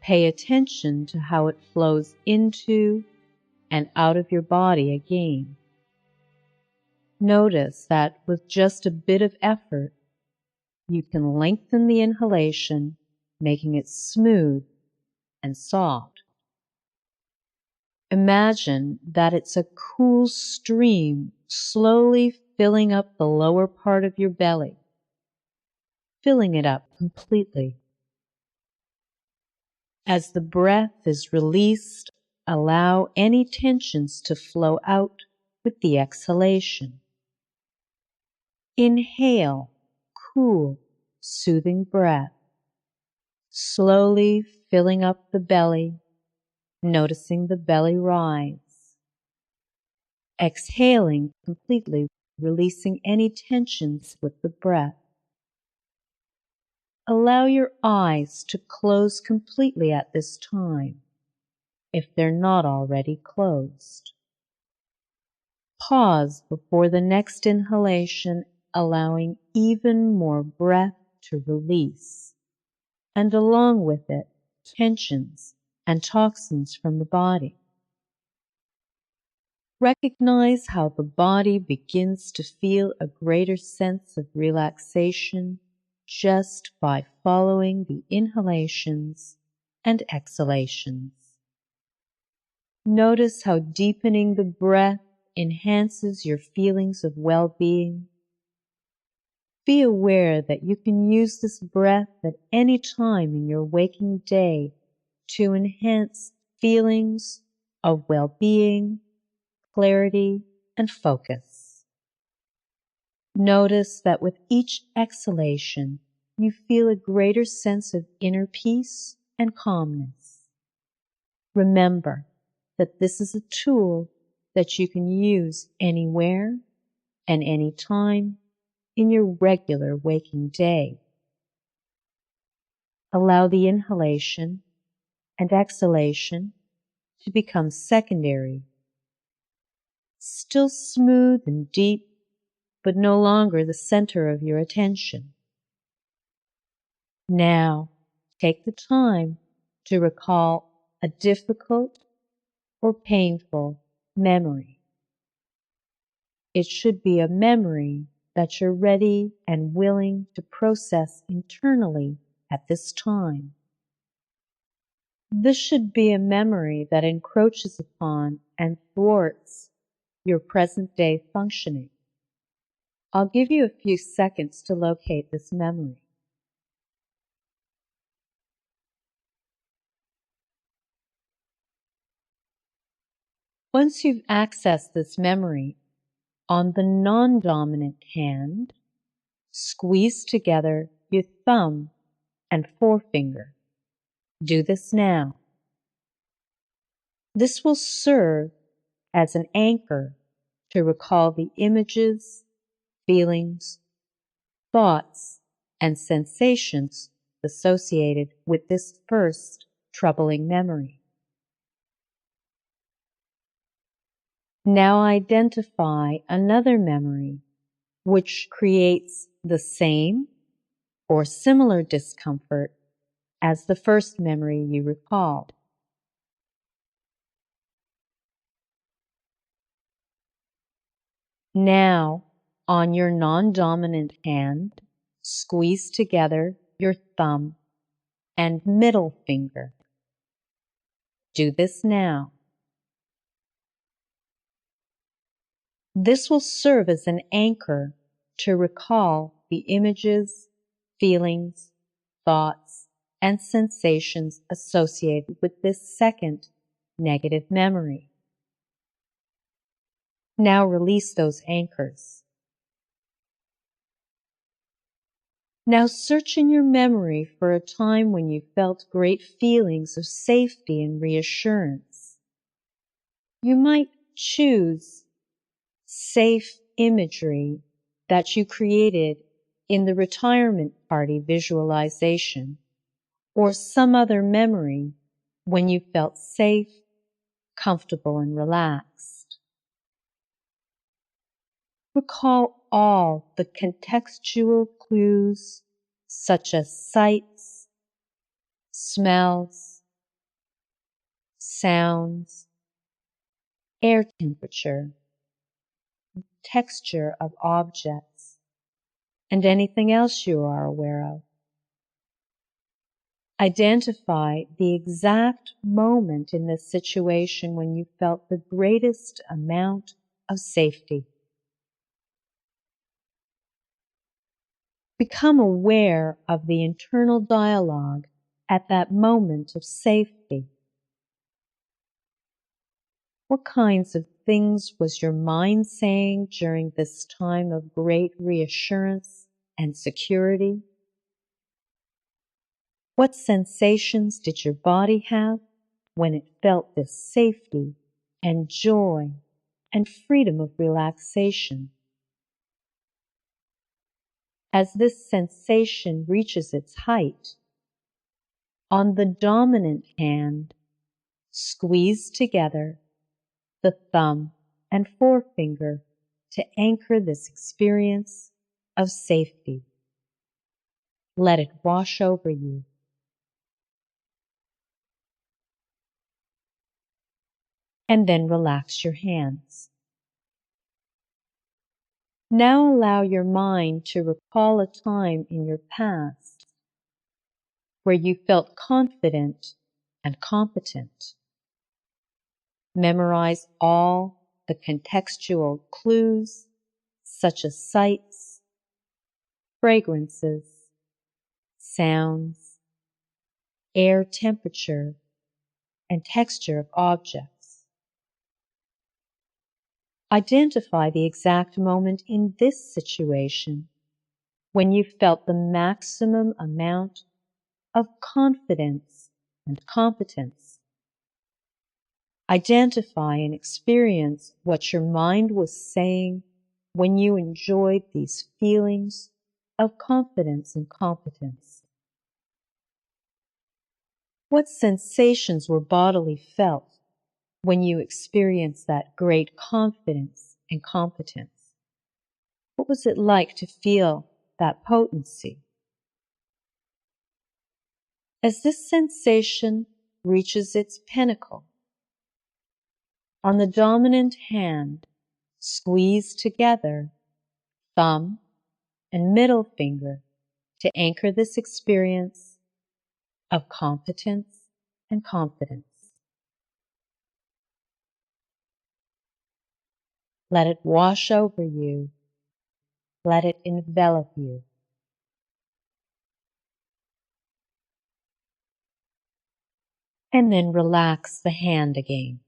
Pay attention to how it flows into and out of your body again. Notice that with just a bit of effort, you can lengthen the inhalation, making it smooth and soft. Imagine that it's a cool stream slowly filling up the lower part of your belly, filling it up completely. As the breath is released, allow any tensions to flow out with the exhalation. Inhale, cool, soothing breath, slowly filling up the belly, noticing the belly rise. Exhaling completely, releasing any tensions with the breath. Allow your eyes to close completely at this time, if they're not already closed. Pause before the next inhalation, allowing even more breath to release, and along with it, tensions and toxins from the body. Recognize how the body begins to feel a greater sense of relaxation just by following the inhalations and exhalations. Notice how deepening the breath enhances your feelings of well-being. Be aware that you can use this breath at any time in your waking day to enhance feelings of well-being, clarity, and focus. Notice that with each exhalation, you feel a greater sense of inner peace and calmness. Remember that this is a tool that you can use anywhere and anytime in your regular waking day. Allow the inhalation and exhalation to become secondary, still smooth and deep, but no longer the center of your attention. Now, take the time to recall a difficult or painful memory. It should be a memory that you're ready and willing to process internally at this time. This should be a memory that encroaches upon and thwarts your present-day functioning. I'll give you a few seconds to locate this memory. Once you've accessed this memory, on the non-dominant hand, squeeze together your thumb and forefinger. Do this now. This will serve as an anchor to recall the images, feelings, thoughts, and sensations associated with this first troubling memory. Now identify another memory which creates the same or similar discomfort as the first memory you recalled. Now, on your non-dominant hand, squeeze together your thumb and middle finger. Do this now. This will serve as an anchor to recall the images, feelings, thoughts, and sensations associated with this second negative memory. Now release those anchors. Now search in your memory for a time when you felt great feelings of safety and reassurance. You might choose safe imagery that you created in the retirement party visualization, or some other memory when you felt safe, comfortable, and relaxed. Recall all the contextual clues such as sights, smells, sounds, air temperature, texture of objects, and anything else you are aware of. Identify the exact moment in this situation when you felt the greatest amount of safety. Become aware of the internal dialogue at that moment of safety. What kinds of things was your mind saying during this time of great reassurance and security? What sensations did your body have when it felt this safety and joy and freedom of relaxation? As this sensation reaches its height, on the dominant hand, squeeze together the thumb and forefinger to anchor this experience of safety. Let it wash over you. And then relax your hands. Now allow your mind to recall a time in your past where you felt confident and competent. Memorize all the contextual clues, such as sights, fragrances, sounds, air temperature, and texture of objects. Identify the exact moment in this situation when you felt the maximum amount of confidence and competence. Identify and experience what your mind was saying when you enjoyed these feelings of confidence and competence. What sensations were bodily felt when you experienced that great confidence and competence? What was it like to feel that potency? As this sensation reaches its pinnacle, on the dominant hand, squeeze together thumb and middle finger to anchor this experience of competence and confidence. Let it wash over you. Let it envelop you. And then relax the hand again.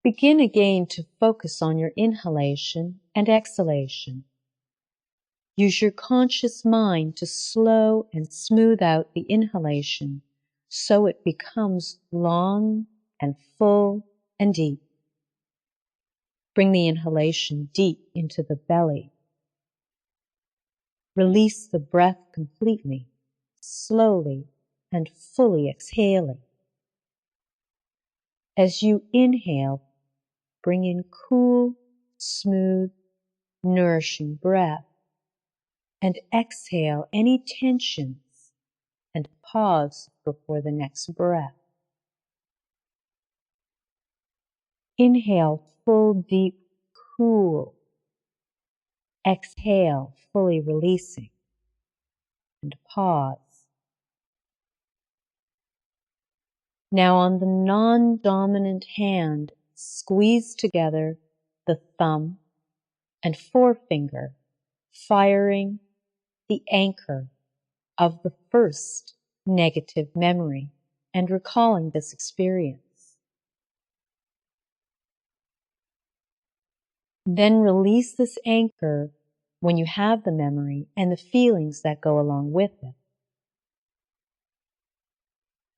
Begin again to focus on your inhalation and exhalation. Use your conscious mind to slow and smooth out the inhalation so it becomes long and full and deep. Bring the inhalation deep into the belly. Release the breath completely, slowly and fully exhaling. As you inhale, bring in cool, smooth, nourishing breath, and exhale any tensions and pause before the next breath. Inhale full, deep, cool. Exhale, fully releasing, and pause. Now on the non-dominant hand, squeeze together the thumb and forefinger, firing the anchor of the first negative memory and recalling this experience. Then release this anchor when you have the memory and the feelings that go along with it.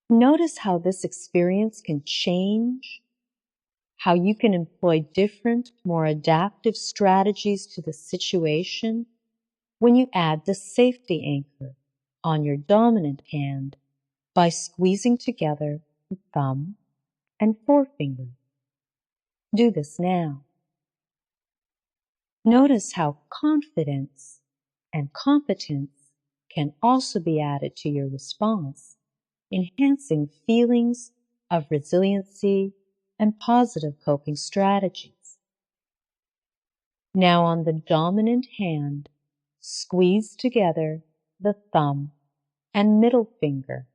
Notice how this experience can change, how you can employ different, more adaptive strategies to the situation when you add the safety anchor on your dominant hand by squeezing together the thumb and forefinger. Do this now. Notice how confidence and competence can also be added to your response, enhancing feelings of resiliency and positive coping strategies. Now on the dominant hand, squeeze together the thumb and middle finger,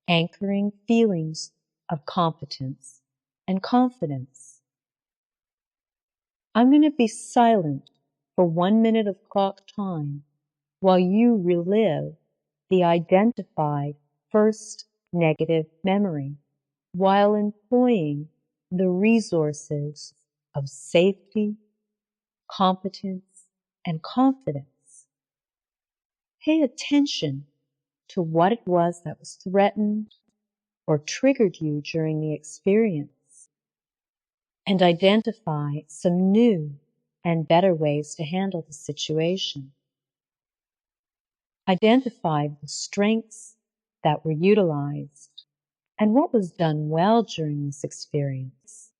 anchoring feelings of competence and confidence. I'm going to be silent for 1 minute of clock time while you relive the identified first negative memory while employing the resources of safety, competence, and confidence. Pay attention to what it was that was threatened or triggered you during the experience, and identify some new and better ways to handle the situation. Identify the strengths that were utilized and what was done well during this experience.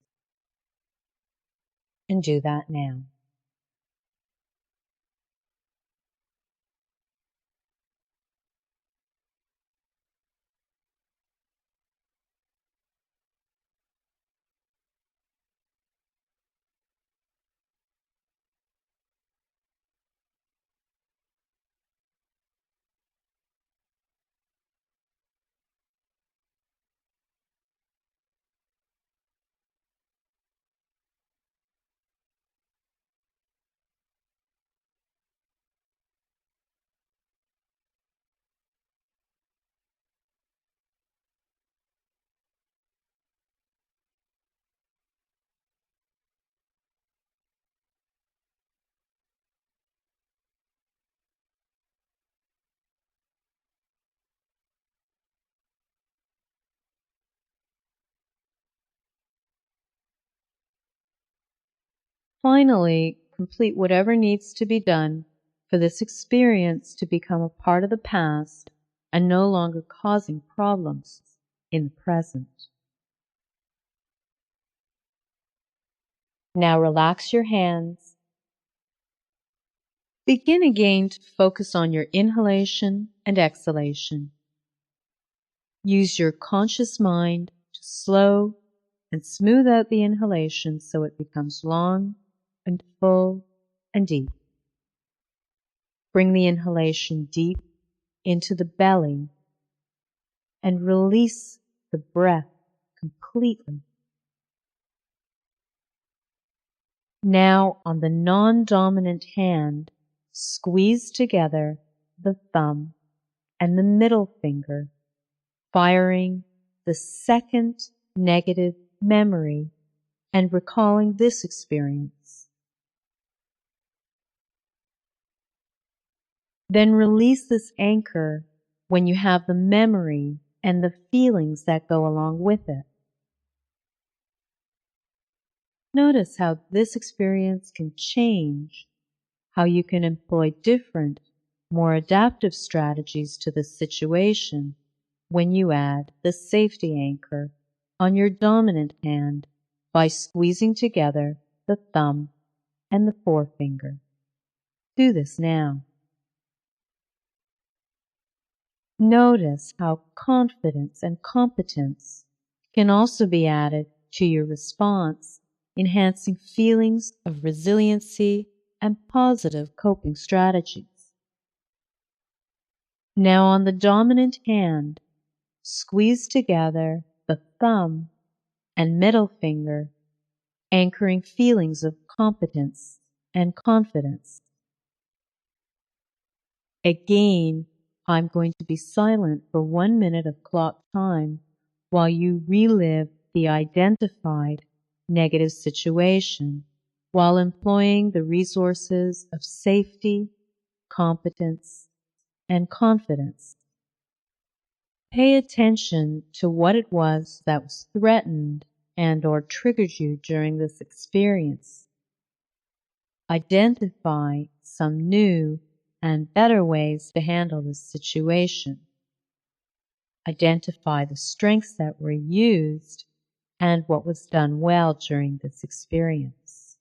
And do that now. Finally, complete whatever needs to be done for this experience to become a part of the past and no longer causing problems in the present. Now relax your hands. Begin again to focus on your inhalation and exhalation. Use your conscious mind to slow and smooth out the inhalation so it becomes long and full and deep. Bring the inhalation deep into the belly and release the breath completely. Now, on the non-dominant hand, squeeze together the thumb and the middle finger, firing the second negative memory and recalling this experience. Then release this anchor when you have the memory and the feelings that go along with it. Notice how this experience can change, how you can employ different, more adaptive strategies to the situation when you add the safety anchor on your dominant hand by squeezing together the thumb and the forefinger. Do this now. Notice how confidence and competence can also be added to your response, enhancing feelings of resiliency and positive coping strategies. Now on the dominant hand, squeeze together the thumb and middle finger, anchoring feelings of competence and confidence. Again, I'm going to be silent for 1 minute of clock time while you relive the identified negative situation while employing the resources of safety, competence, and confidence. Pay attention to what it was that was threatened and or triggered you during this experience. Identify some new and better ways to handle this situation. Identify the strengths that were used and what was done well during this experience.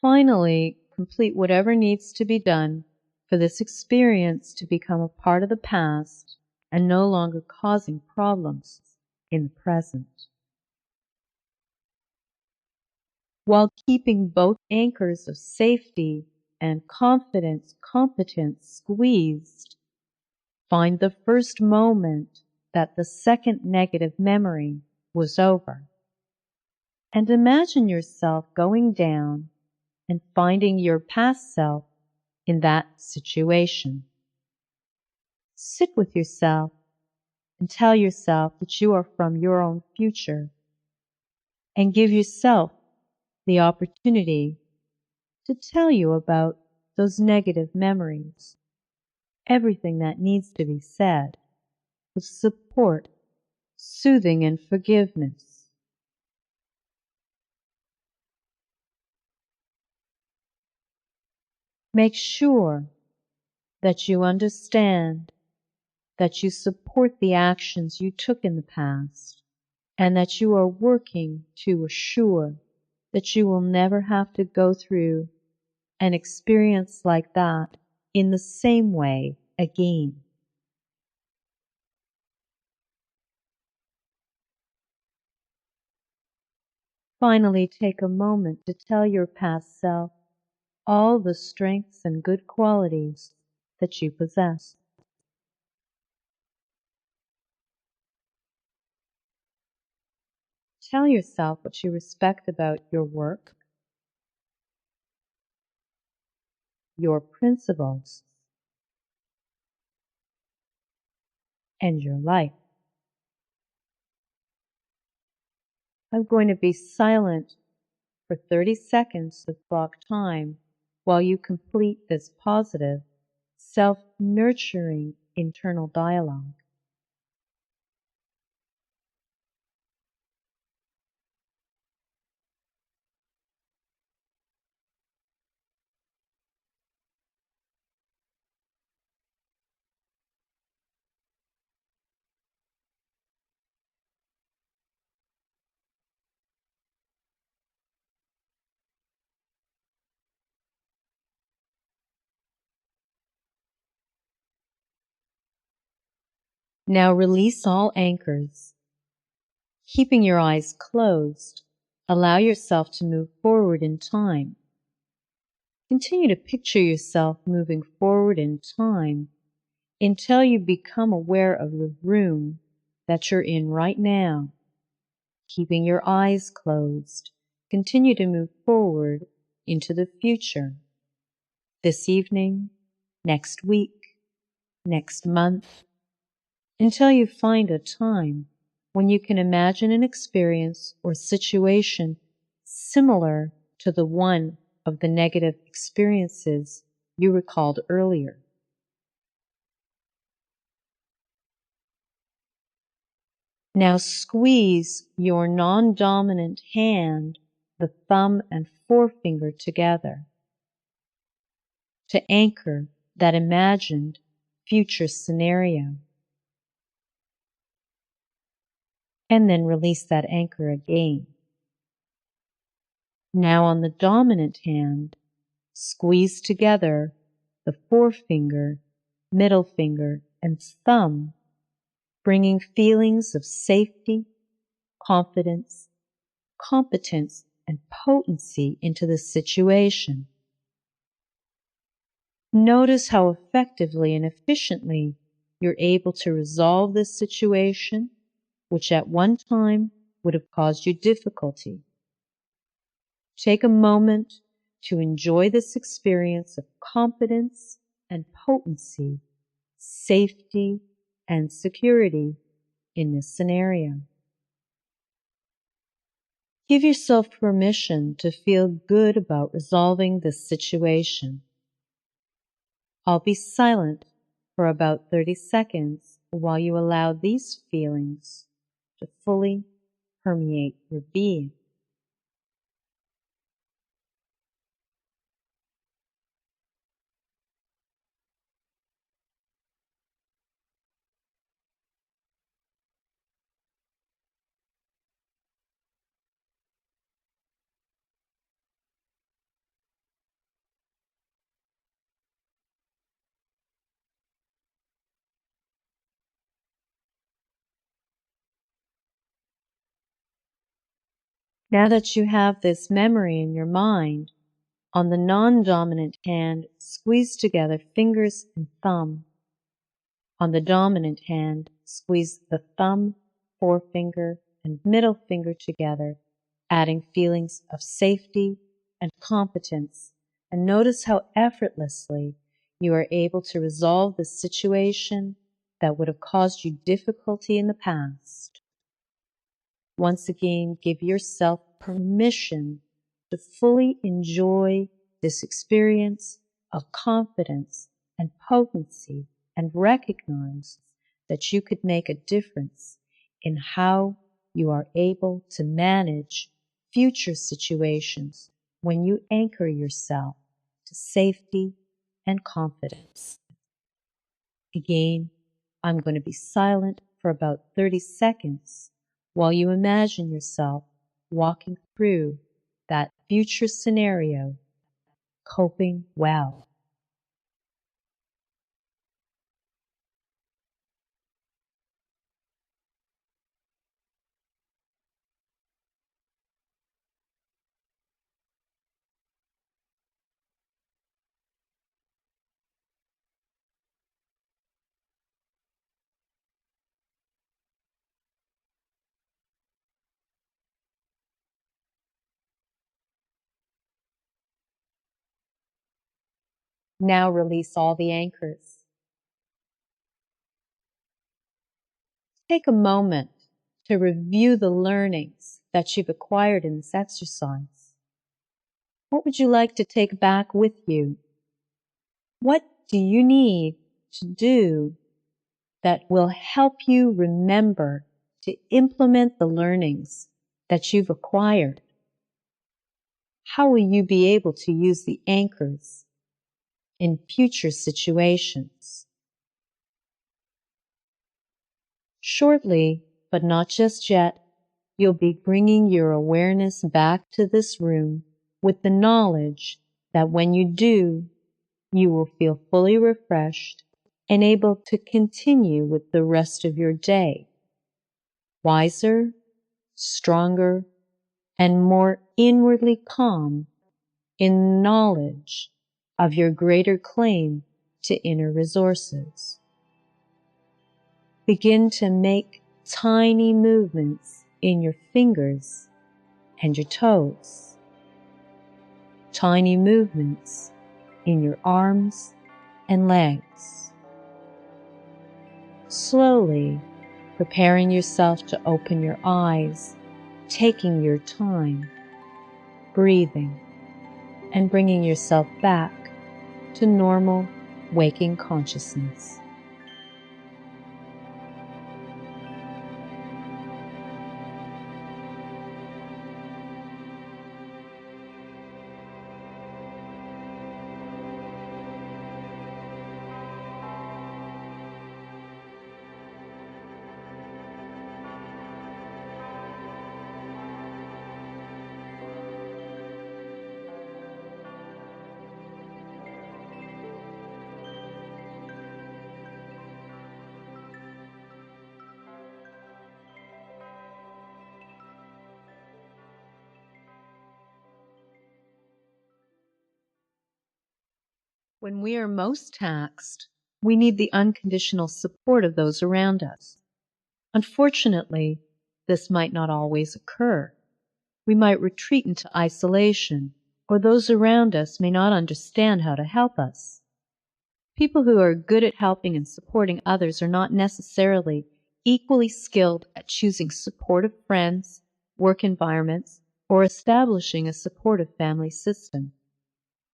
Finally, complete whatever needs to be done for this experience to become a part of the past and no longer causing problems in the present. While keeping both anchors of safety and confidence, competence squeezed, find the first moment that the second negative memory was over. And imagine yourself going down and finding your past self in that situation. Sit with yourself and tell yourself that you are from your own future, and give yourself the opportunity to tell you about those negative memories, everything that needs to be said, with support, soothing, and forgiveness. Make sure that you understand that you support the actions you took in the past, and that you are working to assure that you will never have to go through an experience like that in the same way again. Finally, take a moment to tell your past self all the strengths and good qualities that you possess. Tell yourself what you respect about your work, your principles, and your life. I'm going to be silent for 30 seconds of block time while you complete this positive, self-nurturing internal dialogue. Now release all anchors. Keeping your eyes closed, allow yourself to move forward in time. Continue to picture yourself moving forward in time until you become aware of the room that you're in right now. Keeping your eyes closed, continue to move forward into the future. This evening, next week, next month, until you find a time when you can imagine an experience or situation similar to the one of the negative experiences you recalled earlier. Now squeeze your non-dominant hand, the thumb and forefinger together, to anchor that imagined future scenario. And then release that anchor again. Now on the dominant hand, squeeze together the forefinger, middle finger, and thumb, bringing feelings of safety, confidence, competence, and potency into the situation. Notice how effectively and efficiently you're able to resolve this situation, which at one time would have caused you difficulty. Take a moment to enjoy this experience of competence and potency, safety and security in this scenario. Give yourself permission to feel good about resolving this situation. I'll be silent for about 30 seconds while you allow these feelings to fully permeate your being. Now that you have this memory in your mind, on the non-dominant hand, squeeze together fingers and thumb. On the dominant hand, squeeze the thumb, forefinger, and middle finger together, adding feelings of safety and competence, and notice how effortlessly you are able to resolve the situation that would have caused you difficulty in the past. Once again, give yourself permission to fully enjoy this experience of confidence and potency, and recognize that you could make a difference in how you are able to manage future situations when you anchor yourself to safety and confidence. Again, I'm going to be silent for about 30 seconds while you imagine yourself walking through that future scenario, coping well. Now release all the anchors. Take a moment to review the learnings that you've acquired in this exercise. What would you like to take back with you? What do you need to do that will help you remember to implement the learnings that you've acquired? How will you be able to use the anchors in future situations? Shortly, but not just yet, you'll be bringing your awareness back to this room with the knowledge that when you do, you will feel fully refreshed and able to continue with the rest of your day, wiser, stronger, and more inwardly calm in knowledge of your greater claim to inner resources. Begin to make tiny movements in your fingers and your toes, tiny movements in your arms and legs. Slowly preparing yourself to open your eyes, taking your time, breathing, and bringing yourself back to normal waking consciousness. When we are most taxed, we need the unconditional support of those around us. Unfortunately, this might not always occur. We might retreat into isolation, or those around us may not understand how to help us. People who are good at helping and supporting others are not necessarily equally skilled at choosing supportive friends, work environments, or establishing a supportive family system.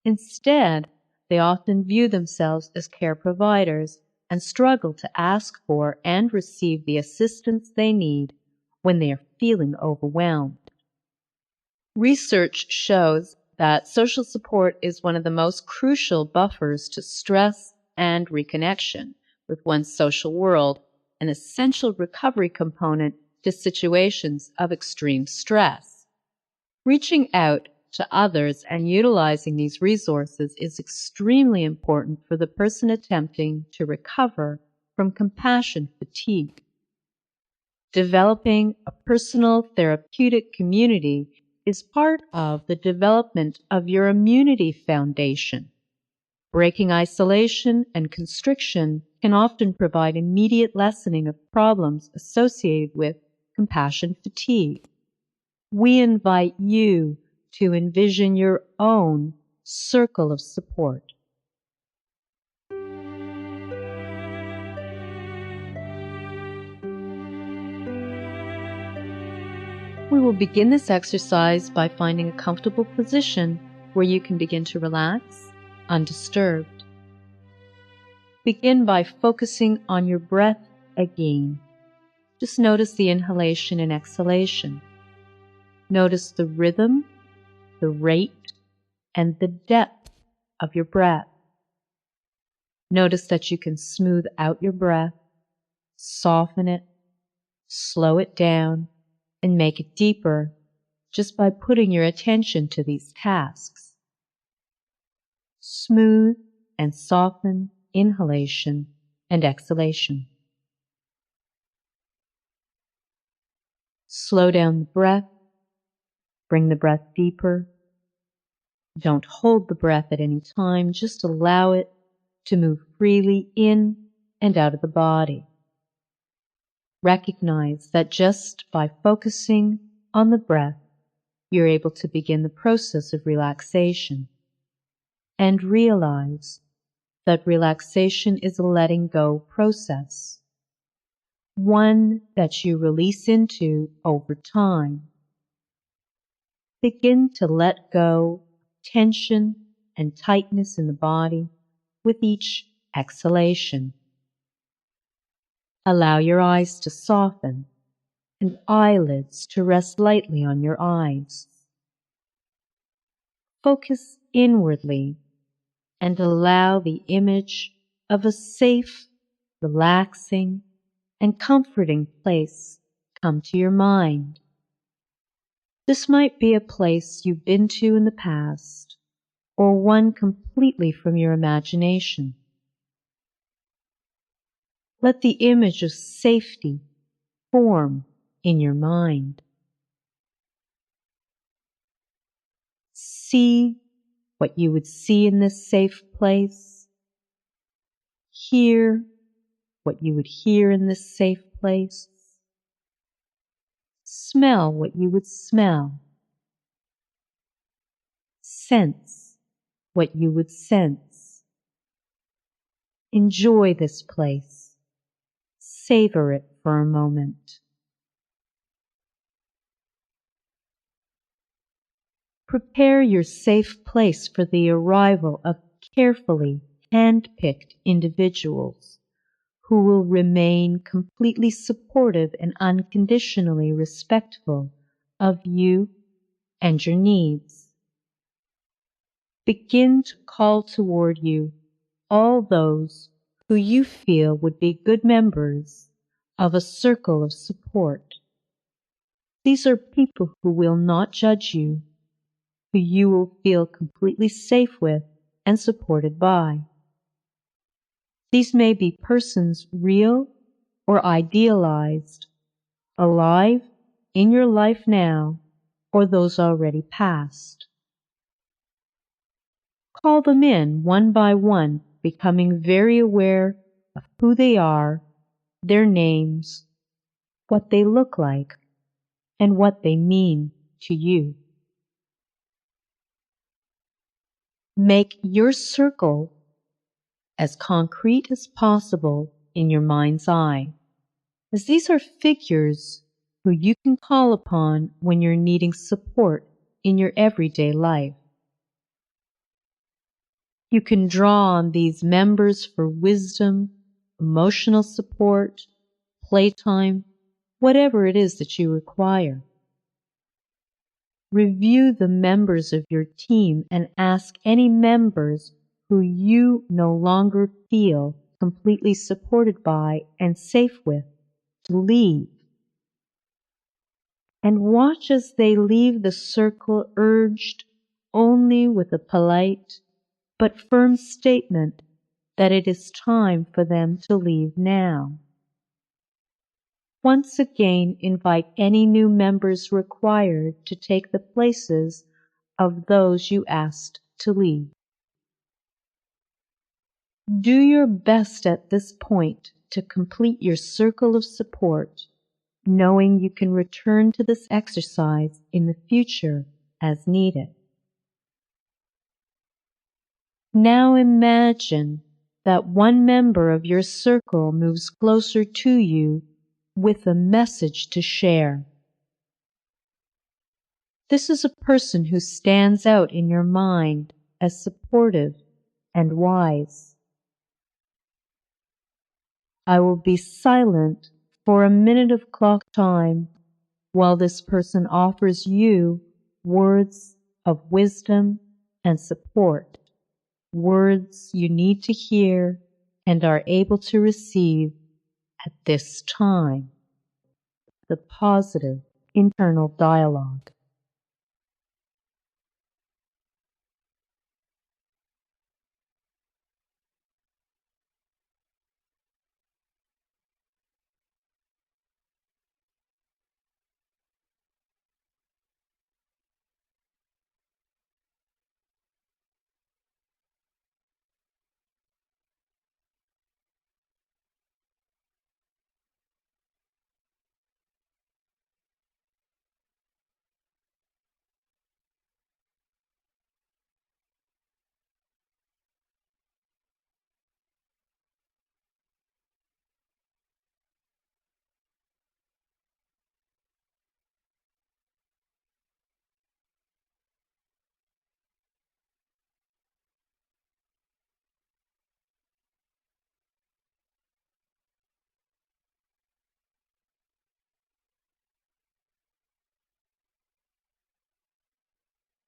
Instead, they often view themselves as care providers and struggle to ask for and receive the assistance they need when they are feeling overwhelmed. Research shows that social support is one of the most crucial buffers to stress and reconnection with one's social world, an essential recovery component to situations of extreme stress. Reaching out to others and utilizing these resources is extremely important for the person attempting to recover from compassion fatigue. Developing a personal therapeutic community is part of the development of your immunity foundation. Breaking isolation and constriction can often provide immediate lessening of problems associated with compassion fatigue. We invite you to envision your own circle of support. We will begin this exercise by finding a comfortable position where you can begin to relax, undisturbed. Begin by focusing on your breath again. Just notice the inhalation and exhalation. Notice the rhythm, the rate, and the depth of your breath. Notice that you can smooth out your breath, soften it, slow it down, and make it deeper just by putting your attention to these tasks. Smooth and soften inhalation and exhalation. Slow down the breath. Bring the breath deeper. Don't hold the breath at any time. Just allow it to move freely in and out of the body. Recognize that just by focusing on the breath, you're able to begin the process of relaxation. And realize that relaxation is a letting go process, one that you release into over time. Begin to let go of tension and tightness in the body with each exhalation. Allow your eyes to soften and eyelids to rest lightly on your eyes. Focus inwardly and allow the image of a safe, relaxing, and comforting place come to your mind. This might be a place you've been to in the past, or one completely from your imagination. Let the image of safety form in your mind. See what you would see in this safe place. Hear what you would hear in this safe place. Smell what you would smell. Sense what you would sense. Enjoy this place. Savor it for a moment. Prepare your safe place for the arrival of carefully hand-picked individuals who will remain completely supportive and unconditionally respectful of you and your needs. Begin to call toward you all those who you feel would be good members of a circle of support. These are people who will not judge you, who you will feel completely safe with and supported by. These may be persons real or idealized, alive in your life now, or those already past. Call them in one by one, becoming very aware of who they are, their names, what they look like, and what they mean to you. Make your circle as concrete as possible in your mind's eye, as these are figures who you can call upon when you're needing support in your everyday life. You can draw on these members for wisdom, emotional support, playtime, whatever it is that you require. Review the members of your team and ask any members who you no longer feel completely supported by and safe with to leave. And watch as they leave the circle, urged only with a polite but firm statement that it is time for them to leave now. Once again, invite any new members required to take the places of those you asked to leave. Do your best at this point to complete your circle of support, knowing you can return to this exercise in the future as needed. Now imagine that one member of your circle moves closer to you with a message to share. This is a person who stands out in your mind as supportive and wise. I will be silent for a minute of clock time while this person offers you words of wisdom and support, words you need to hear and are able to receive at this time. The positive internal dialogue.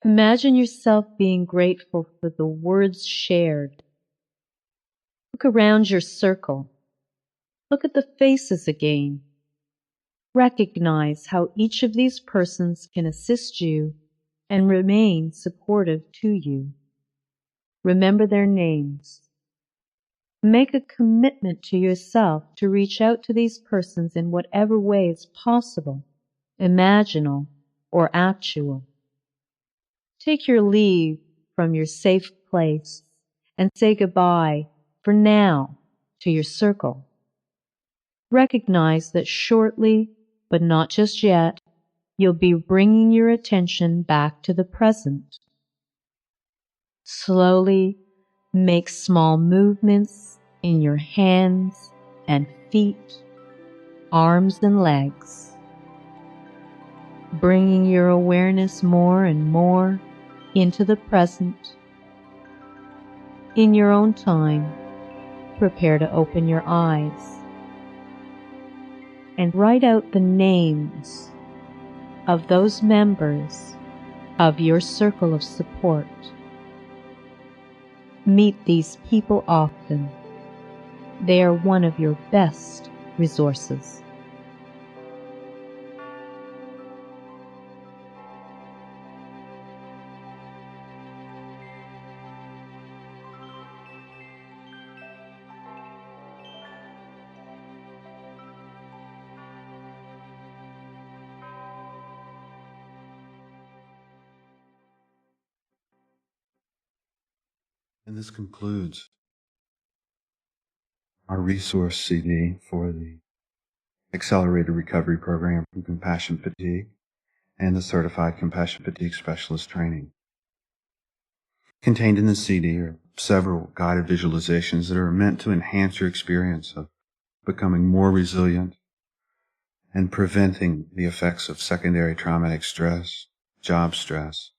Imagine yourself being grateful for the words shared. Look around your circle. Look at the faces again. Recognize how each of these persons can assist you and remain supportive to you. Remember their names. Make a commitment to yourself to reach out to these persons in whatever way is possible, imaginal, or actual. Take your leave from your safe place and say goodbye, for now, to your circle. Recognize that shortly, but not just yet, you'll be bringing your attention back to the present. Slowly make small movements in your hands and feet, arms and legs, bringing your awareness more and more into the present. In your own time, prepare to open your eyes and write out the names of those members of your circle of support. Meet these people often. They are one of your best resources. And this concludes our resource CD for the Accelerator Recovery Program from Compassion Fatigue and the Certified Compassion Fatigue Specialist Training. Contained in the CD are several guided visualizations that are meant to enhance your experience of becoming more resilient and preventing the effects of secondary traumatic stress, job stress,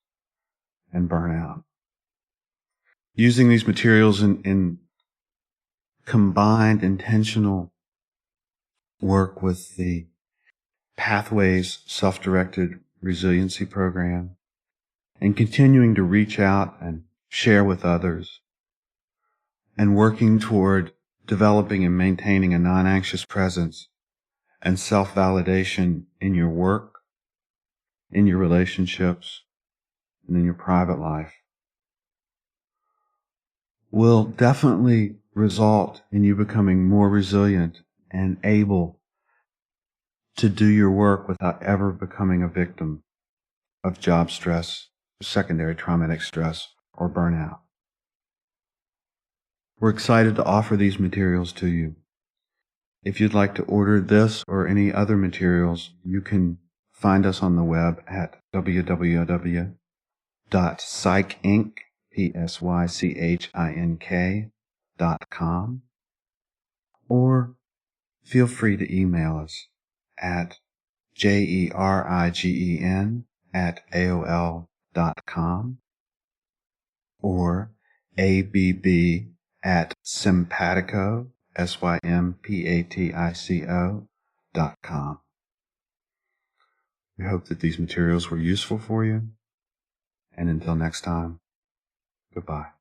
and burnout. Using these materials in combined intentional work with the Pathways Self-Directed Resiliency Program and continuing to reach out and share with others and working toward developing and maintaining a non-anxious presence and self-validation in your work, in your relationships, and in your private life will definitely result in you becoming more resilient and able to do your work without ever becoming a victim of job stress, secondary traumatic stress, or burnout. We're excited to offer these materials to you. If you'd like to order this or any other materials, you can find us on the web at www.psychink.com, or feel free to email us at jerigen@aol.com or abb@sympatico, sympatico.com. We hope that these materials were useful for you, and until next time, goodbye.